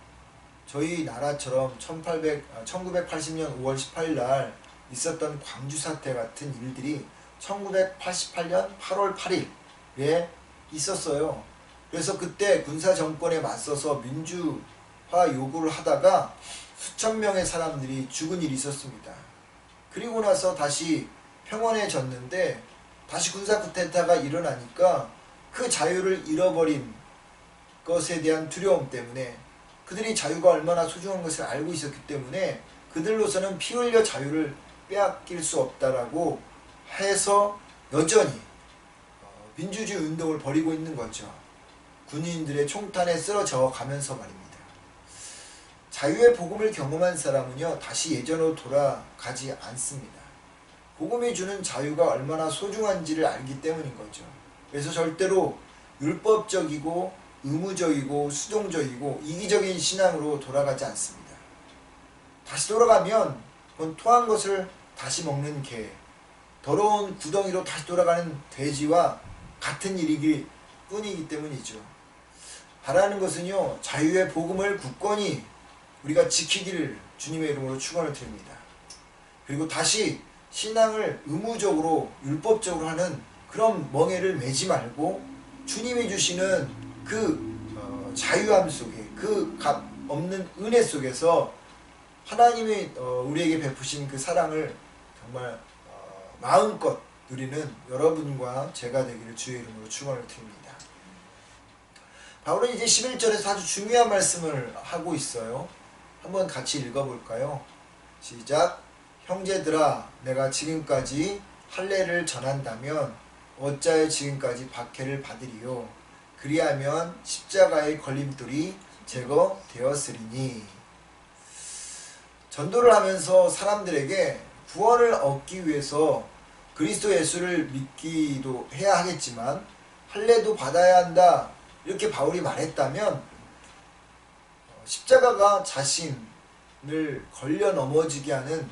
저희 나라처럼 1980년 5월 18일 날 있었던 광주 사태 같은 일들이 1988년 8월 8일에 있었어요. 그래서 그때 군사 정권에 맞서서 민주화 요구를 하다가 수천 명의 사람들이 죽은 일이 있었습니다. 그리고 나서 다시 평온해졌는데 다시 군사 쿠데타가 일어나니까 그 자유를 잃어버린 것에 대한 두려움 때문에 그들이 자유가 얼마나 소중한 것을 알고 있었기 때문에 그들로서는 피 흘려 자유를 빼앗길 수 없다라고 해서 여전히 민주주의 운동을 벌이고 있는 거죠. 군인들의 총탄에 쓰러져 가면서 말입니다. 자유의 복음을 경험한 사람은요, 다시 예전으로 돌아가지 않습니다. 복음이 주는 자유가 얼마나 소중한지를 알기 때문인 거죠. 그래서 절대로 율법적이고 의무적이고 수동적이고 이기적인 신앙으로 돌아가지 않습니다. 다시 돌아가면 그건 토한 것을 다시 먹는 개, 더러운 구덩이로 다시 돌아가는 돼지와 같은 일이기 뿐이기 때문이죠. 바라는 것은요, 자유의 복음을 굳건히 우리가 지키기를 주님의 이름으로 축원을 드립니다. 그리고 다시 신앙을 의무적으로 율법적으로 하는 그런 멍에를 매지 말고 주님이 주시는 그 자유함 속에 그 값 없는 은혜 속에서 하나님이 우리에게 베푸신 그 사랑을 정말 마음껏 누리는 여러분과 제가 되기를 주의 이름으로 축원을 드립니다. 바울은 이제 11절에서 아주 중요한 말씀을 하고 있어요. 한번 같이 읽어볼까요? 시작. 형제들아, 내가 지금까지 할례를 전한다면 어찌하여 지금까지 박해를 받으리요? 그리하면 십자가의 걸림돌이 제거되었으리니. 전도를 하면서 사람들에게 구원을 얻기 위해서 그리스도 예수를 믿기도 해야 하겠지만 할례도 받아야 한다, 이렇게 바울이 말했다면 십자가가 자신을 걸려 넘어지게 하는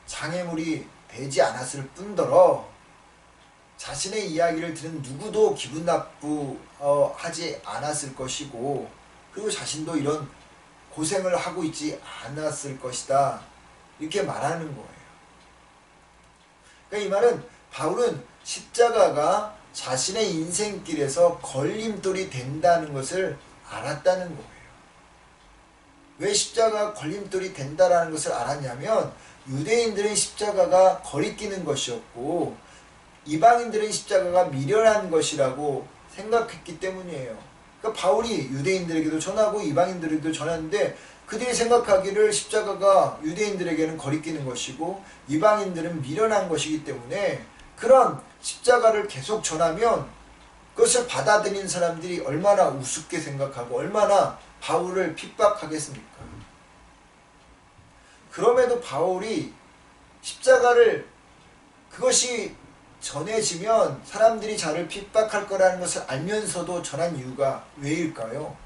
장애물이 되지 않았을 뿐더러 자신의 이야기를 들은 누구도 기분 나쁘하지 않았을 것이고, 그리고 자신도 이런 고생을 하고 있지 않았을 것이다, 이렇게 말하는 거예요. 그러니까 이 말은 바울은 십자가가 자신의 인생길에서 걸림돌이 된다는 것을 알았다는 거예요. 왜 십자가가 걸림돌이 된다라는 것을 알았냐면 유대인들은 십자가가 거리끼는 것이었고 이방인들은 십자가가 미련한 것이라고 생각했기 때문이에요. 그러니까 바울이 유대인들에게도 전하고 이방인들에게도 전하는데 그들이 생각하기를 십자가가 유대인들에게는 거리끼는 것이고 이방인들은 미련한 것이기 때문에 그런 십자가를 계속 전하면 그것을 받아들인 사람들이 얼마나 우습게 생각하고 얼마나 바울을 핍박하겠습니까? 그럼에도 바울이 십자가를 그것이 전해지면 사람들이 자를 핍박할 거라는 것을 알면서도 전한 이유가 왜일까요?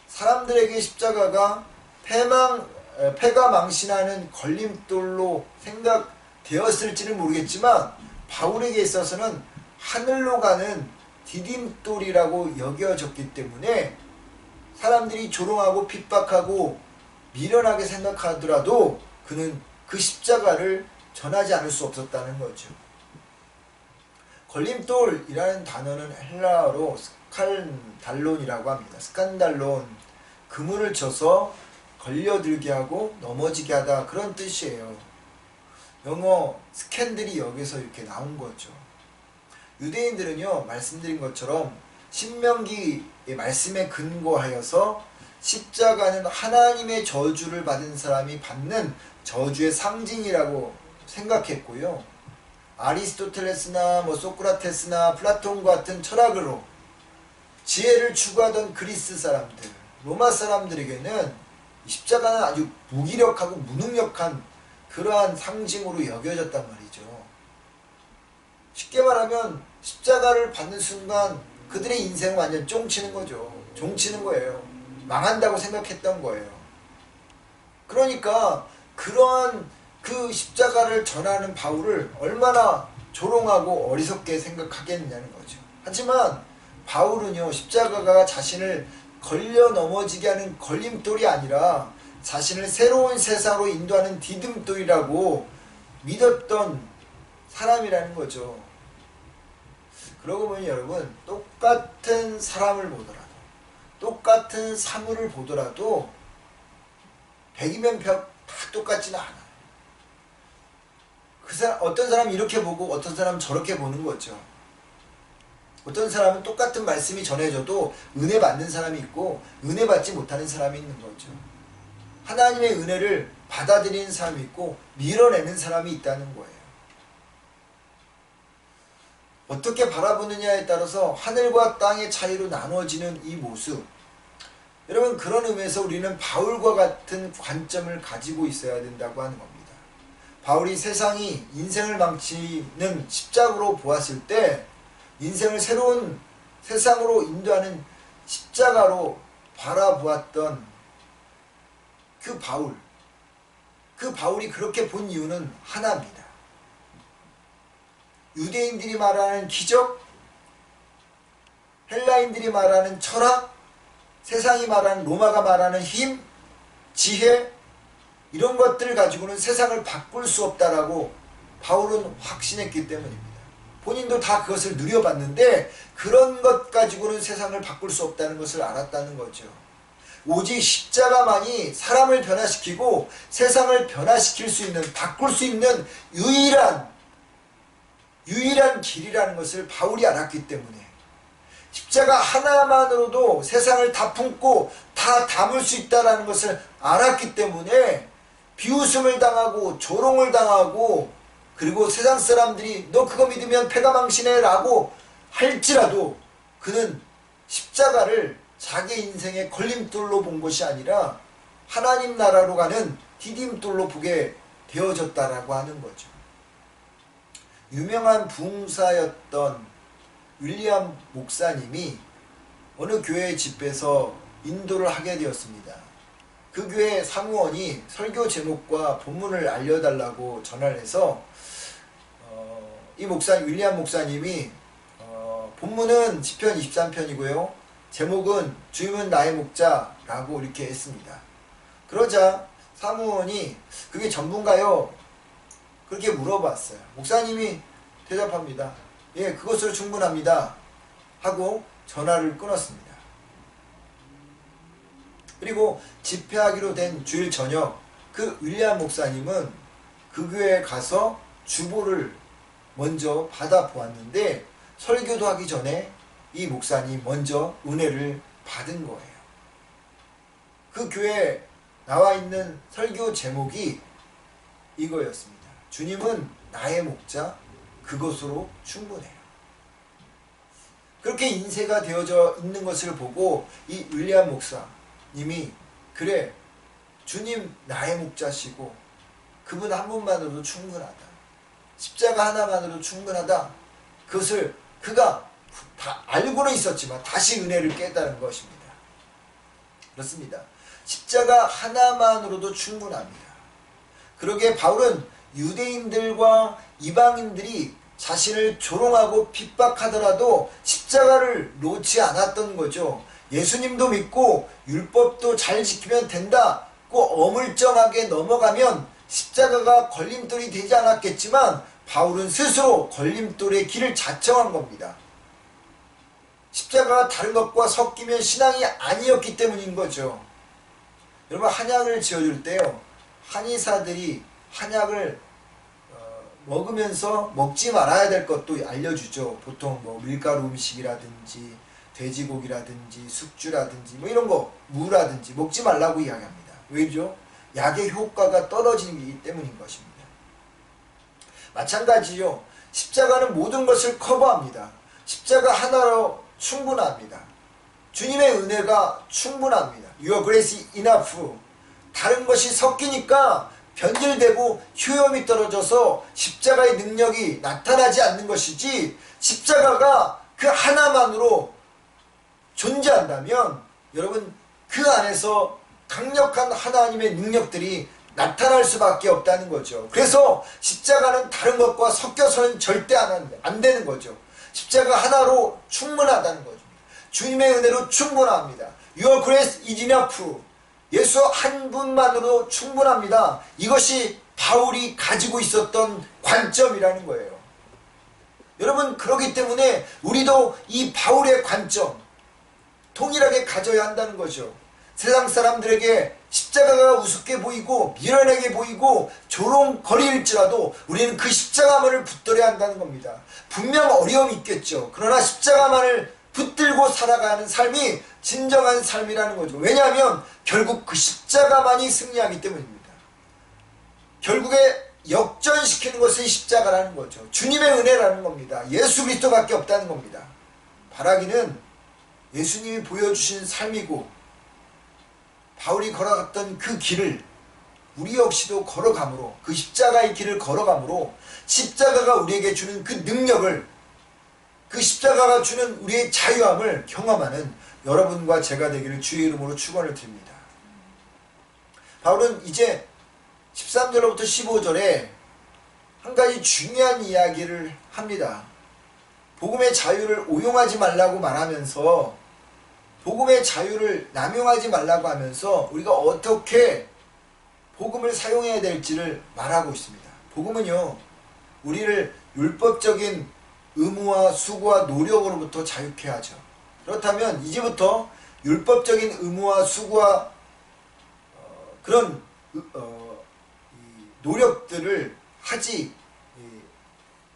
사람들에게 십자가가 패가 망신하는 걸림돌로 생각되었을지는 모르겠지만 바울에게 있어서는 하늘로 가는 디딤돌이라고 여겨졌기 때문에 사람들이 조롱하고 핍박하고 미련하게 생각하더라도 그는 그 십자가를 전하지 않을 수 없었다는 거죠. 걸림돌이라는 단어는 헬라어로 스칸달론이라고 합니다. 스칸달론, 그물을 쳐서 걸려들게 하고 넘어지게 하다, 그런 뜻이에요. 영어 스캔들이 여기서 이렇게 나온 거죠. 유대인들은요, 말씀드린 것처럼 신명기의 말씀에 근거하여서 십자가는 하나님의 저주를 받은 사람이 받는 저주의 상징이라고 생각했고요. 아리스토텔레스나 소크라테스나 플라톤과 같은 철학으로 지혜를 추구하던 그리스 사람들, 로마 사람들에게는 십자가는 아주 무기력하고 무능력한 그러한 상징으로 여겨졌단 말이죠. 쉽게 말하면 십자가를 받는 순간 그들의 인생은 완전 쫑치는 거죠. 종치는 거예요. 망한다고 생각했던 거예요. 그러니까 그러한 그 십자가를 전하는 바울을 얼마나 조롱하고 어리석게 생각하겠느냐는 거죠. 하지만 바울은요, 십자가가 자신을 걸려 넘어지게 하는 걸림돌이 아니라 자신을 새로운 세상으로 인도하는 디딤돌이라고 믿었던 사람이라는 거죠. 그러고 보니 여러분, 똑같은 사람을 보더라도, 똑같은 사물을 보더라도 100이면 100 다 똑같지는 않아요. 어떤 사람은 이렇게 보고 어떤 사람은 저렇게 보는 거죠. 어떤 사람은 똑같은 말씀이 전해져도 은혜 받는 사람이 있고 은혜 받지 못하는 사람이 있는 거죠. 하나님의 은혜를 받아들이는 사람이 있고 밀어내는 사람이 있다는 거예요. 어떻게 바라보느냐에 따라서 하늘과 땅의 차이로 나눠지는 이 모습, 여러분, 그런 의미에서 우리는 바울과 같은 관점을 가지고 있어야 된다고 하는 겁니다. 바울이 세상이 인생을 망치는 십자가로 보았을 때 인생을 새로운 세상으로 인도하는 십자가로 바라보았던 그 바울이 그렇게 본 이유는 하나입니다. 유대인들이 말하는 기적, 헬라인들이 말하는 철학, 세상이 말하는, 로마가 말하는 힘, 지혜, 이런 것들을 가지고는 세상을 바꿀 수 없다라고 바울은 확신했기 때문입니다. 본인도 다 그것을 누려봤는데 그런 것 가지고는 세상을 바꿀 수 없다는 것을 알았다는 거죠. 오직 십자가만이 사람을 변화시키고 세상을 변화시킬 수 있는, 바꿀 수 있는 유일한 길이라는 것을 바울이 알았기 때문에 십자가 하나만으로도 세상을 다 품고 다 담을 수 있다는 것을 알았기 때문에 비웃음을 당하고 조롱을 당하고 그리고 세상 사람들이 너 그거 믿으면 패가 망신해 라고 할지라도 그는 십자가를 자기 인생의 걸림돌로 본 것이 아니라 하나님 나라로 가는 디딤돌로 보게 되어졌다라고 하는 거죠. 유명한 부흥사였던 윌리엄 목사님이 어느 교회 집회에서 인도를 하게 되었습니다. 그 교회 사무원이 설교 제목과 본문을 알려달라고 전화를 해서 이 윌리엄 목사님이 본문은 시편 23편이고요. 제목은 주님은 나의 목자라고 이렇게 했습니다. 그러자 사무원이 그게 전부인가요? 그렇게 물어봤어요. 목사님이 대답합니다. 예, 그것으로 충분합니다. 하고 전화를 끊었습니다. 그리고 집회하기로 된 주일 저녁 그 윌리엄 목사님은 그 교회에 가서 주보를 먼저 받아보았는데 설교도 하기 전에 이 목사님 먼저 은혜를 받은 거예요. 그 교회에 나와 있는 설교 제목이 이거였습니다. 주님은 나의 목자, 그것으로 충분해요. 그렇게 인쇄가 되어져 있는 것을 보고 이 윌리엄 목사님이 그래, 주님 나의 목자시고 그분 한 분만으로도 충분하다. 십자가 하나만으로도 충분하다. 그것을 그가 다 알고는 있었지만 다시 은혜를 깨달은 것입니다. 그렇습니다. 십자가 하나만으로도 충분합니다. 그러기에 바울은 유대인들과 이방인들이 자신을 조롱하고 핍박하더라도 십자가를 놓지 않았던 거죠. 예수님도 믿고 율법도 잘 지키면 된다고 어물쩡하게 넘어가면 십자가가 걸림돌이 되지 않았겠지만 바울은 스스로 걸림돌의 길을 자청한 겁니다. 십자가가 다른 것과 섞이면 신앙이 아니었기 때문인 거죠. 여러분, 한약을 지어줄 때요, 한의사들이 한약을 먹으면서 먹지 말아야 될 것도 알려주죠. 보통 뭐 밀가루 음식이라든지 돼지고기라든지 숙주라든지 뭐 이런 거, 무라든지 먹지 말라고 이야기합니다. 왜죠? 약의 효과가 떨어지기 때문인 것입니다. 마찬가지요. 십자가는 모든 것을 커버합니다. 십자가 하나로 충분합니다. 주님의 은혜가 충분합니다. Your grace is enough. 다른 것이 섞이니까 변질되고 효용이 떨어져서 십자가의 능력이 나타나지 않는 것이지, 십자가가 그 하나만으로 존재한다면 여러분 그 안에서 강력한 하나님의 능력들이 나타날 수밖에 없다는 거죠. 그래서 십자가는 다른 것과 섞여서는 절대 안 되는 거죠. 십자가 하나로 충분하다는 거죠. 주님의 은혜로 충분합니다. Your grace is enough. 예수 한 분만으로 충분합니다. 이것이 바울이 가지고 있었던 관점이라는 거예요. 여러분, 그렇기 때문에 우리도 이 바울의 관점 동일하게 가져야 한다는 거죠. 세상 사람들에게 십자가가 우습게 보이고 미련하게 보이고 조롱거리일지라도 우리는 그 십자가만을 붙들어야 한다는 겁니다. 분명 어려움이 있겠죠. 그러나 십자가만을 붙들고 살아가는 삶이 진정한 삶이라는 거죠. 왜냐하면 결국 그 십자가만이 승리하기 때문입니다. 결국에 역전시키는 것은 십자가라는 거죠. 주님의 은혜라는 겁니다. 예수 그리스도밖에 없다는 겁니다. 바라기는 예수님이 보여주신 삶이고 바울이 걸어갔던 그 길을 우리 역시도 걸어감으로, 그 십자가의 길을 걸어감으로 십자가가 우리에게 주는 그 능력을, 그 십자가가 주는 우리의 자유함을 경험하는 여러분과 제가 되기를 주의 이름으로 축원을 드립니다. 바울은 이제 13절로부터 15절에 한 가지 중요한 이야기를 합니다. 복음의 자유를 오용하지 말라고 말하면서, 복음의 자유를 남용하지 말라고 하면서 우리가 어떻게 복음을 사용해야 될지를 말하고 있습니다. 복음은요, 우리를 율법적인 의무와 수고와 노력으로부터 자유케 하죠. 그렇다면 이제부터 율법적인 의무와 수고와 그런 노력들을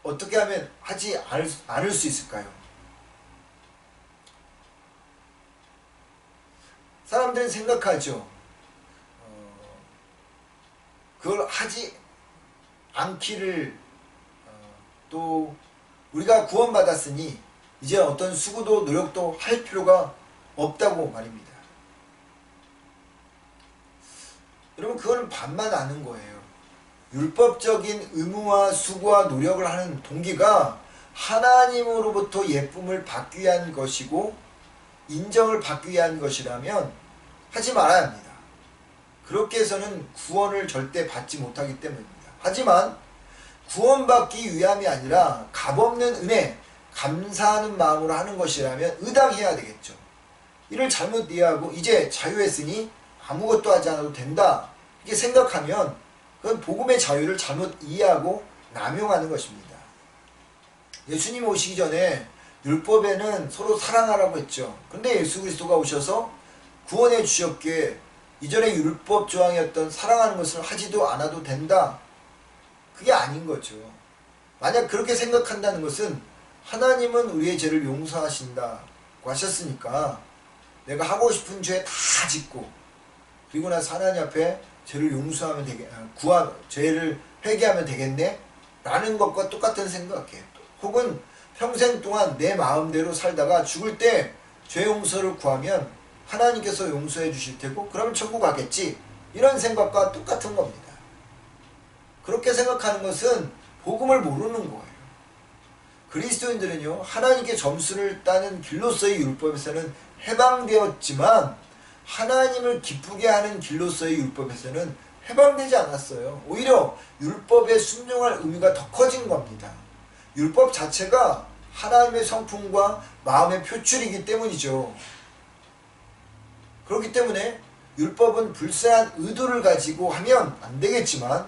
어떻게 하면 하지 않을 수 있을까요? 사람들은 생각하죠. 그걸 하지 않기를, 또 우리가 구원받았으니 이제 어떤 수고도 노력도 할 필요가 없다고 말입니다. 여러분, 그거는 반만 아는 거예요. 율법적인 의무와 수고와 노력을 하는 동기가 하나님으로부터 예쁨을 받기 위한 것이고 인정을 받기 위한 것이라면 하지 말아야 합니다. 그렇게 해서는 구원을 절대 받지 못하기 때문입니다. 하지만 구원받기 위함이 아니라 값없는 은혜, 감사하는 마음으로 하는 것이라면 의당해야 되겠죠. 이를 잘못 이해하고 이제 자유했으니 아무것도 하지 않아도 된다, 이렇게 생각하면 그건 복음의 자유를 잘못 이해하고 남용하는 것입니다. 예수님이 오시기 전에 율법에는 서로 사랑하라고 했죠. 근데 예수 그리스도가 오셔서 구원해 주셨기에 이전에 율법 조항이었던 사랑하는 것을 하지도 않아도 된다, 그게 아닌 거죠. 만약 그렇게 생각한다는 것은 하나님은 우리의 죄를 용서하신다고 하셨으니까 내가 하고 싶은 죄 다 짓고 그리고 나서 하나님 앞에 죄를 용서하면 죄를 회개하면 되겠네? 라는 것과 똑같은 생각이에요. 혹은 평생 동안 내 마음대로 살다가 죽을 때 죄 용서를 구하면 하나님께서 용서해 주실 테고 그러면 천국 가겠지, 이런 생각과 똑같은 겁니다. 그렇게 생각하는 것은 복음을 모르는 거예요. 그리스도인들은요, 하나님께 점수를 따는 길로서의 율법에서는 해방되었지만 하나님을 기쁘게 하는 길로서의 율법에서는 해방되지 않았어요. 오히려 율법에 순종할 의미가 더 커진 겁니다. 율법 자체가 하나님의 성품과 마음의 표출이기 때문이죠. 그렇기 때문에 율법은 불쌍한 의도를 가지고 하면 안 되겠지만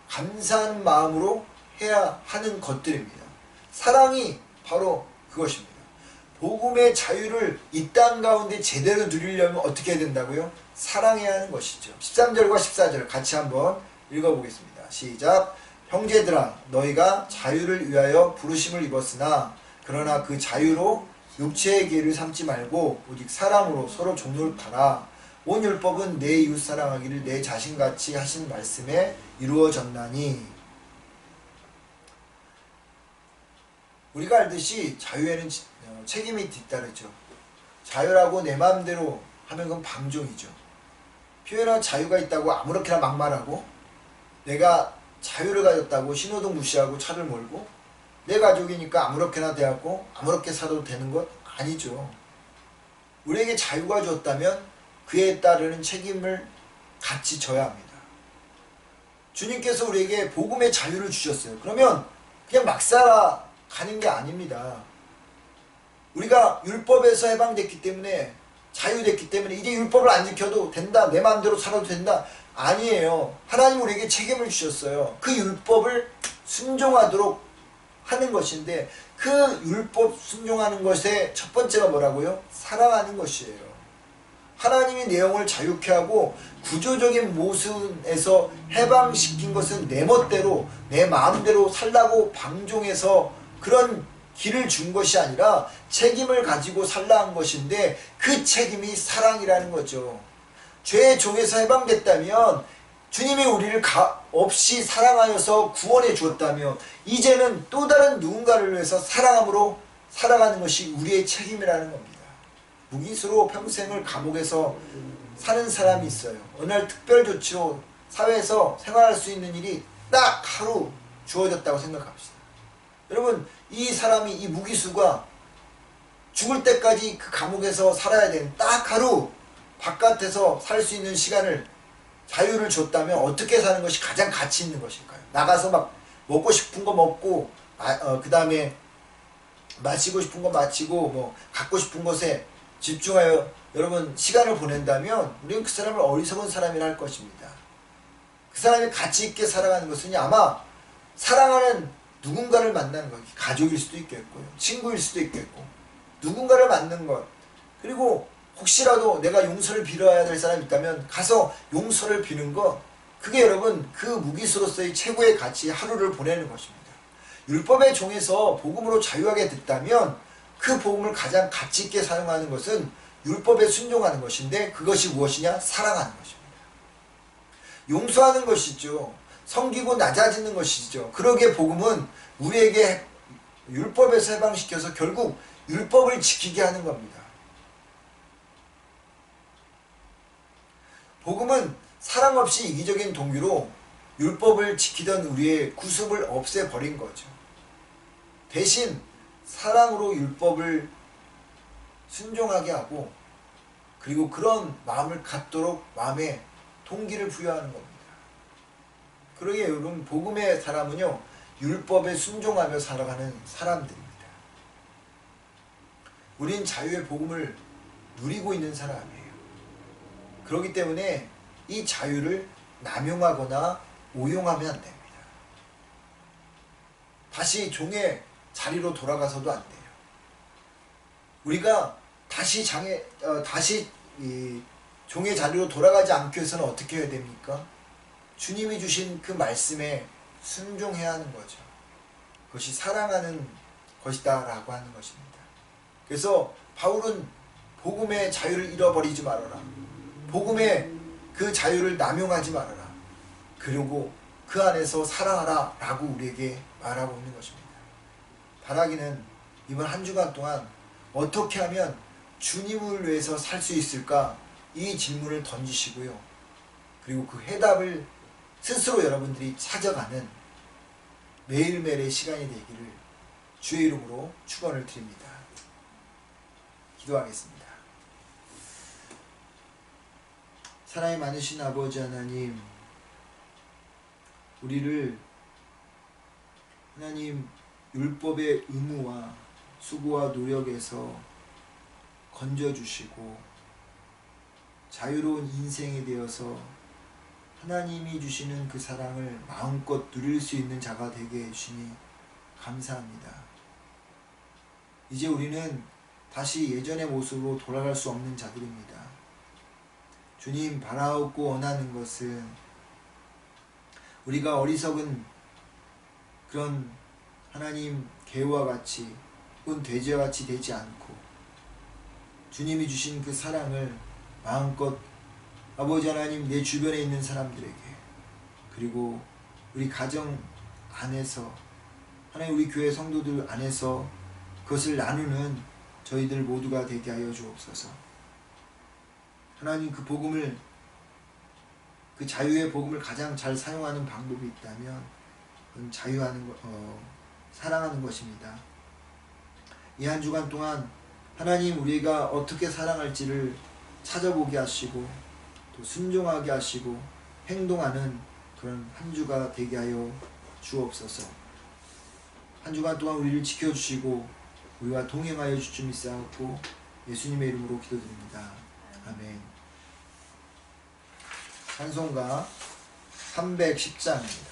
감사하는 마음으로 해야 하는 것들입니다. 사랑이 바로 그것입니다. 복음의 자유를 이 땅 가운데 제대로 누리려면 어떻게 해야 된다고요? 사랑해야 하는 것이죠. 13절과 14절 같이 한번 읽어보겠습니다. 시작. 형제들아, 너희가 자유를 위하여 부르심을 입었으나 그러나 그 자유로 육체의 기회를 삼지 말고 오직 사랑으로 서로 종로를 팔아. 온 율법은 내 이웃 사랑하기를 내 자신같이 하신 말씀에 이루어졌나니. 우리가 알듯이 자유에는 책임이 뒤따르죠. 자유라고 내 마음대로 하면 그건 방종이죠. 표현할 자유가 있다고 아무렇게나 막 말하고, 내가 자유를 가졌다고 신호등 무시하고 차를 몰고, 내 가족이니까 아무렇게나 대하고 아무렇게 살아도 되는 것 아니죠. 우리에게 자유가 주었다면 그에 따르는 책임을 같이 져야 합니다. 주님께서 우리에게 복음의 자유를 주셨어요. 그러면 그냥 막 살아가는 게 아닙니다. 우리가 율법에서 해방됐기 때문에, 자유됐기 때문에 이제 율법을 안 지켜도 된다, 내 마음대로 살아도 된다, 아니에요. 하나님 우리에게 책임을 주셨어요. 그 율법을 순종하도록 하는 것인데, 그 율법 순종하는 것의 첫 번째가 뭐라고요? 사랑하는 것이에요. 하나님이 내 영을 자유케 하고 구조적인 모순에서 해방시킨 것은 내 멋대로 내 마음대로 살라고 방종해서 그런 길을 준 것이 아니라 책임을 가지고 살라 한 것인데, 그 책임이 사랑이라는 거죠. 죄의 종에서 해방됐다면, 주님이 우리를 없이 사랑하여서 구원해 주었다면, 이제는 또 다른 누군가를 위해서 사랑함으로 살아가는 것이 우리의 책임이라는 겁니다. 무기수로 평생을 감옥에서 사는 사람이 있어요. 어느 날 특별 조치로 사회에서 생활할 수 있는 일이 딱 하루 주어졌다고 생각합시다. 여러분, 이 사람이, 이 무기수가 죽을 때까지 그 감옥에서 살아야 되는 딱 하루 바깥에서 살 수 있는 시간을, 자유를 줬다면 어떻게 사는 것이 가장 가치 있는 것일까요? 나가서 막 먹고 싶은 거 먹고, 그 다음에 마시고 싶은 거 마시고, 뭐 갖고 싶은 것에 집중하여 여러분 시간을 보낸다면, 우리는 그 사람을 어리석은 사람이라 할 것입니다. 그 사람이 가치 있게 살아가는 것은 아마 사랑하는 누군가를 만나는 것, 가족일 수도 있겠고요, 친구일 수도 있겠고, 누군가를 만나는 것, 그리고 혹시라도 내가 용서를 빌어야 될 사람이 있다면 가서 용서를 비는 것, 그게 여러분 그 무기수로서의 최고의 가치, 하루를 보내는 것입니다. 율법의 종에서 복음으로 자유하게 됐다면 그 복음을 가장 가치 있게 사용하는 것은 율법에 순종하는 것인데, 그것이 무엇이냐? 사랑하는 것입니다. 용서하는 것이죠. 섬기고 낮아지는 것이죠. 그러기에 복음은 우리에게 율법에서 해방시켜서 결국 율법을 지키게 하는 겁니다. 복음은 사랑 없이 이기적인 동기로 율법을 지키던 우리의 구습을 없애버린 거죠. 대신 사랑으로 율법을 순종하게 하고, 그리고 그런 마음을 갖도록 마음에 동기를 부여하는 겁니다. 그러기에 여러분, 복음의 사람은요, 율법에 순종하며 살아가는 사람들입니다. 우린 자유의 복음을 누리고 있는 사람이에요. 그렇기 때문에 이 자유를 남용하거나 오용하면 안 됩니다. 다시 종의 자리로 돌아가서도 안 돼요. 우리가 다시 이 종의 자리로 돌아가지 않기 위해서는 어떻게 해야 됩니까? 주님이 주신 그 말씀에 순종해야 하는 거죠. 그것이 사랑하는 것이다 라고 하는 것입니다. 그래서 바울은 복음의 자유를 잃어버리지 말아라, 복음의 그 자유를 남용하지 말아라, 그리고 그 안에서 사랑하라 라고 우리에게 말하고 있는 것입니다. 바라기는 이번 한 주간 동안 어떻게 하면 주님을 위해서 살 수 있을까, 이 질문을 던지시고요, 그리고 그 해답을 스스로 여러분들이 찾아가는 매일매일의 시간이 되기를 주의 이름으로 축원을 드립니다. 기도하겠습니다. 사랑이 많으신 아버지 하나님, 우리를 하나님 율법의 의무와 수고와 노력에서 건져주시고 자유로운 인생이 되어서 하나님이 주시는 그 사랑을 마음껏 누릴 수 있는 자가 되게 해주시니 감사합니다. 이제 우리는 다시 예전의 모습으로 돌아갈 수 없는 자들입니다. 주님, 바라옵고 원하는 것은 우리가 어리석은 그런 하나님 개와 같이 혹은 돼지와 같이 되지 않고 주님이 주신 그 사랑을 마음껏 아버지 하나님, 내 주변에 있는 사람들에게, 그리고 우리 가정 안에서, 하나님 우리 교회 성도들 안에서 그것을 나누는 저희들 모두가 되게 하여 주옵소서. 하나님, 그 복음을, 그 자유의 복음을 가장 잘 사용하는 방법이 있다면 그건 사랑하는 것입니다. 이 한 주간 동안 하나님, 우리가 어떻게 사랑할지를 찾아보게 하시고 또 순종하게 하시고 행동하는 그런 한 주가 되게 하여 주옵소서. 한 주간 동안 우리를 지켜주시고 우리와 동행하여 주심이 있사옵고 예수님의 이름으로 기도드립니다. 아멘. 찬송가 310장입니다.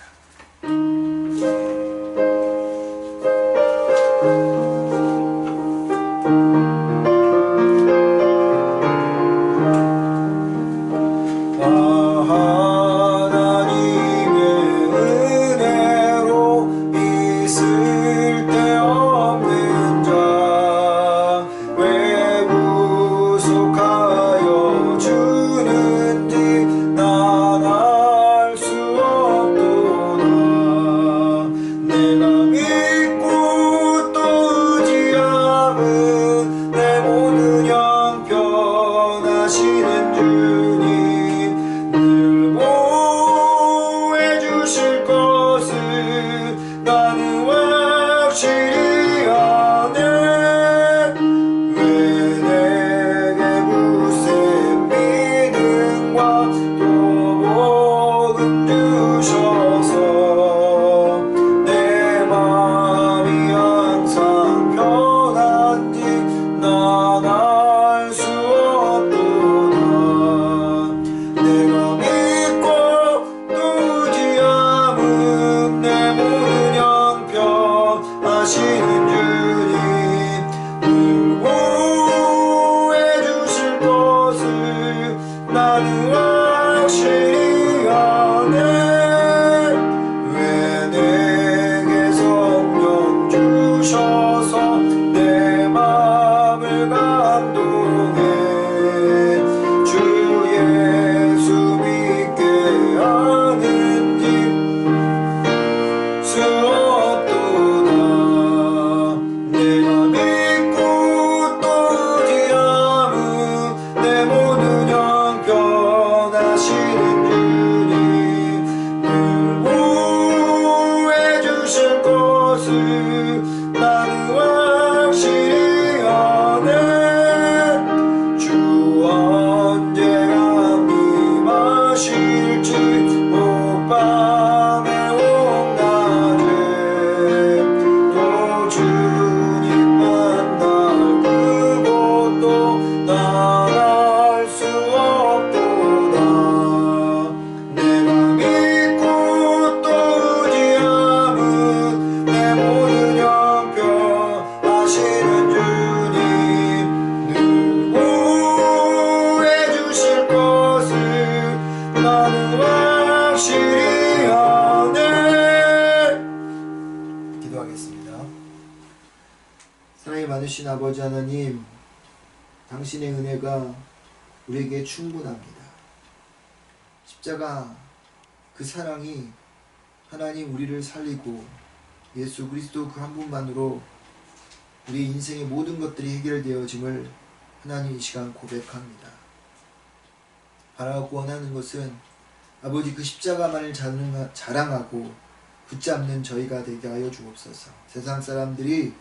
많으신 아버지 하나님, 당신의 은혜가 우리에게 충분합니다. 십자가 그 사랑이 하나님 우리를 살리고 예수 그리스도 그 한 분만으로 우리 인생의 모든 것들이 해결되어짐을 하나님 이 시간 고백합니다. 바라고 원하는 것은 아버지 그 십자가만을 자랑하고 붙잡는 저희가 되게 하여 주옵소서. 세상 사람들이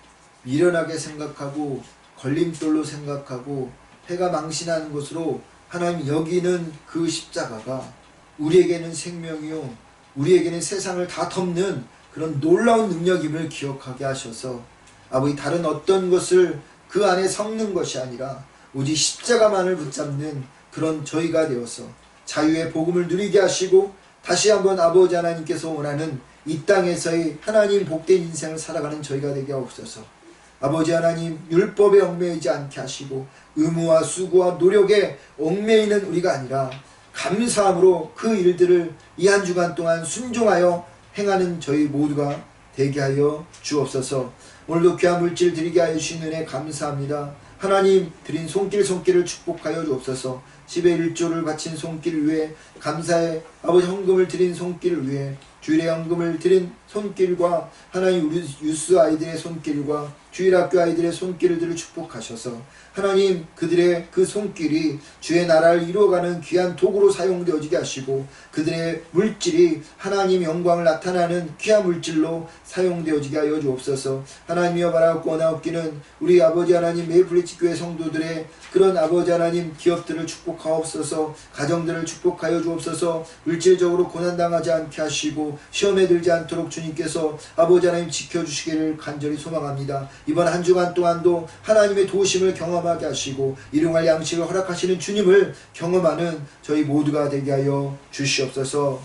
미련하게 생각하고 걸림돌로 생각하고 해가 망신하는 것으로 하나님 여기는 그 십자가가 우리에게는 생명이요 우리에게는 세상을 다 덮는 그런 놀라운 능력임을 기억하게 하셔서 아버지 다른 어떤 것을 그 안에 섞는 것이 아니라 오직 십자가만을 붙잡는 그런 저희가 되어서 자유의 복음을 누리게 하시고 다시 한번 아버지 하나님께서 원하는 이 땅에서의 하나님 복된 인생을 살아가는 저희가 되게 하옵소서. 아버지 하나님 율법에 얽매이지 않게 하시고 의무와 수고와 노력에 얽매이는 우리가 아니라 감사함으로 그 일들을 이 한 주간 동안 순종하여 행하는 저희 모두가 되게 하여 주옵소서. 오늘도 귀한 물질 드리게 하여 주신 은혜 감사합니다. 하나님 드린 손길을 축복하여 주옵소서. 10의 1조를 바친 손길을 위해 감사의 아버지 헌금을 드린 손길을 위해 주일의 헌금을 드린 손길과 하나님 우리 유스 아이들의 손길과 주일학교 아이들의 손길들을 축복하셔서 하나님 그들의 그 손길이 주의 나라를 이루어가는 귀한 도구로 사용되어지게 하시고 그들의 물질이 하나님 영광을 나타나는 귀한 물질로 사용되어지게 하여 주옵소서. 하나님이여 바라옵고 원하옵기는 우리 아버지 하나님 메이플리치 교회 성도들의 그런 아버지 하나님 기업들을 축복하옵소서. 가정들을 축복하여 주옵소서. 물질적으로 고난당하지 않게 하시고 시험에 들지 않도록 주님께서 아버지 하나님 지켜주시기를 간절히 소망합니다. 이번 한 주간 동안도 하나님의 도우심을 경험하게 하시고 일용할 양식을 허락하시는 주님을 경험하는 저희 모두가 되게 하여 주시옵소서.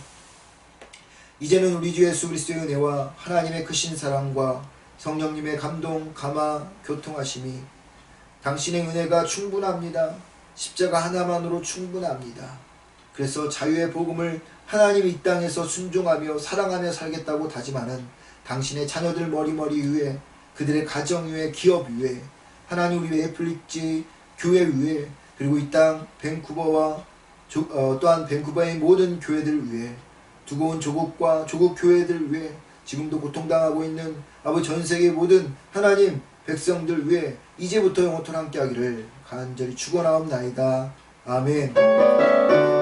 이제는 우리 주 예수 그리스도의 은혜와 하나님의 크신 사랑과 성령님의 감동, 감화, 교통하심이 당신의 은혜가 충분합니다. 십자가 하나만으로 충분합니다. 그래서 자유의 복음을 하나님 이 땅에서 순종하며 사랑하며 살겠다고 다짐하는 당신의 자녀들 머리머리 위에 그들의 가정 위에 기업 위에 하나님 우리 메이플리치 교회 위에 그리고 이 땅 밴쿠버와 또한 밴쿠버의 모든 교회들 위에 두고 온 조국과 조국 교회들 위에 지금도 고통당하고 있는 아버지 전세계 모든 하나님 백성들 위에 이제부터 영원토록 함께 하기를 간절히 축원하옵나이다. 아멘.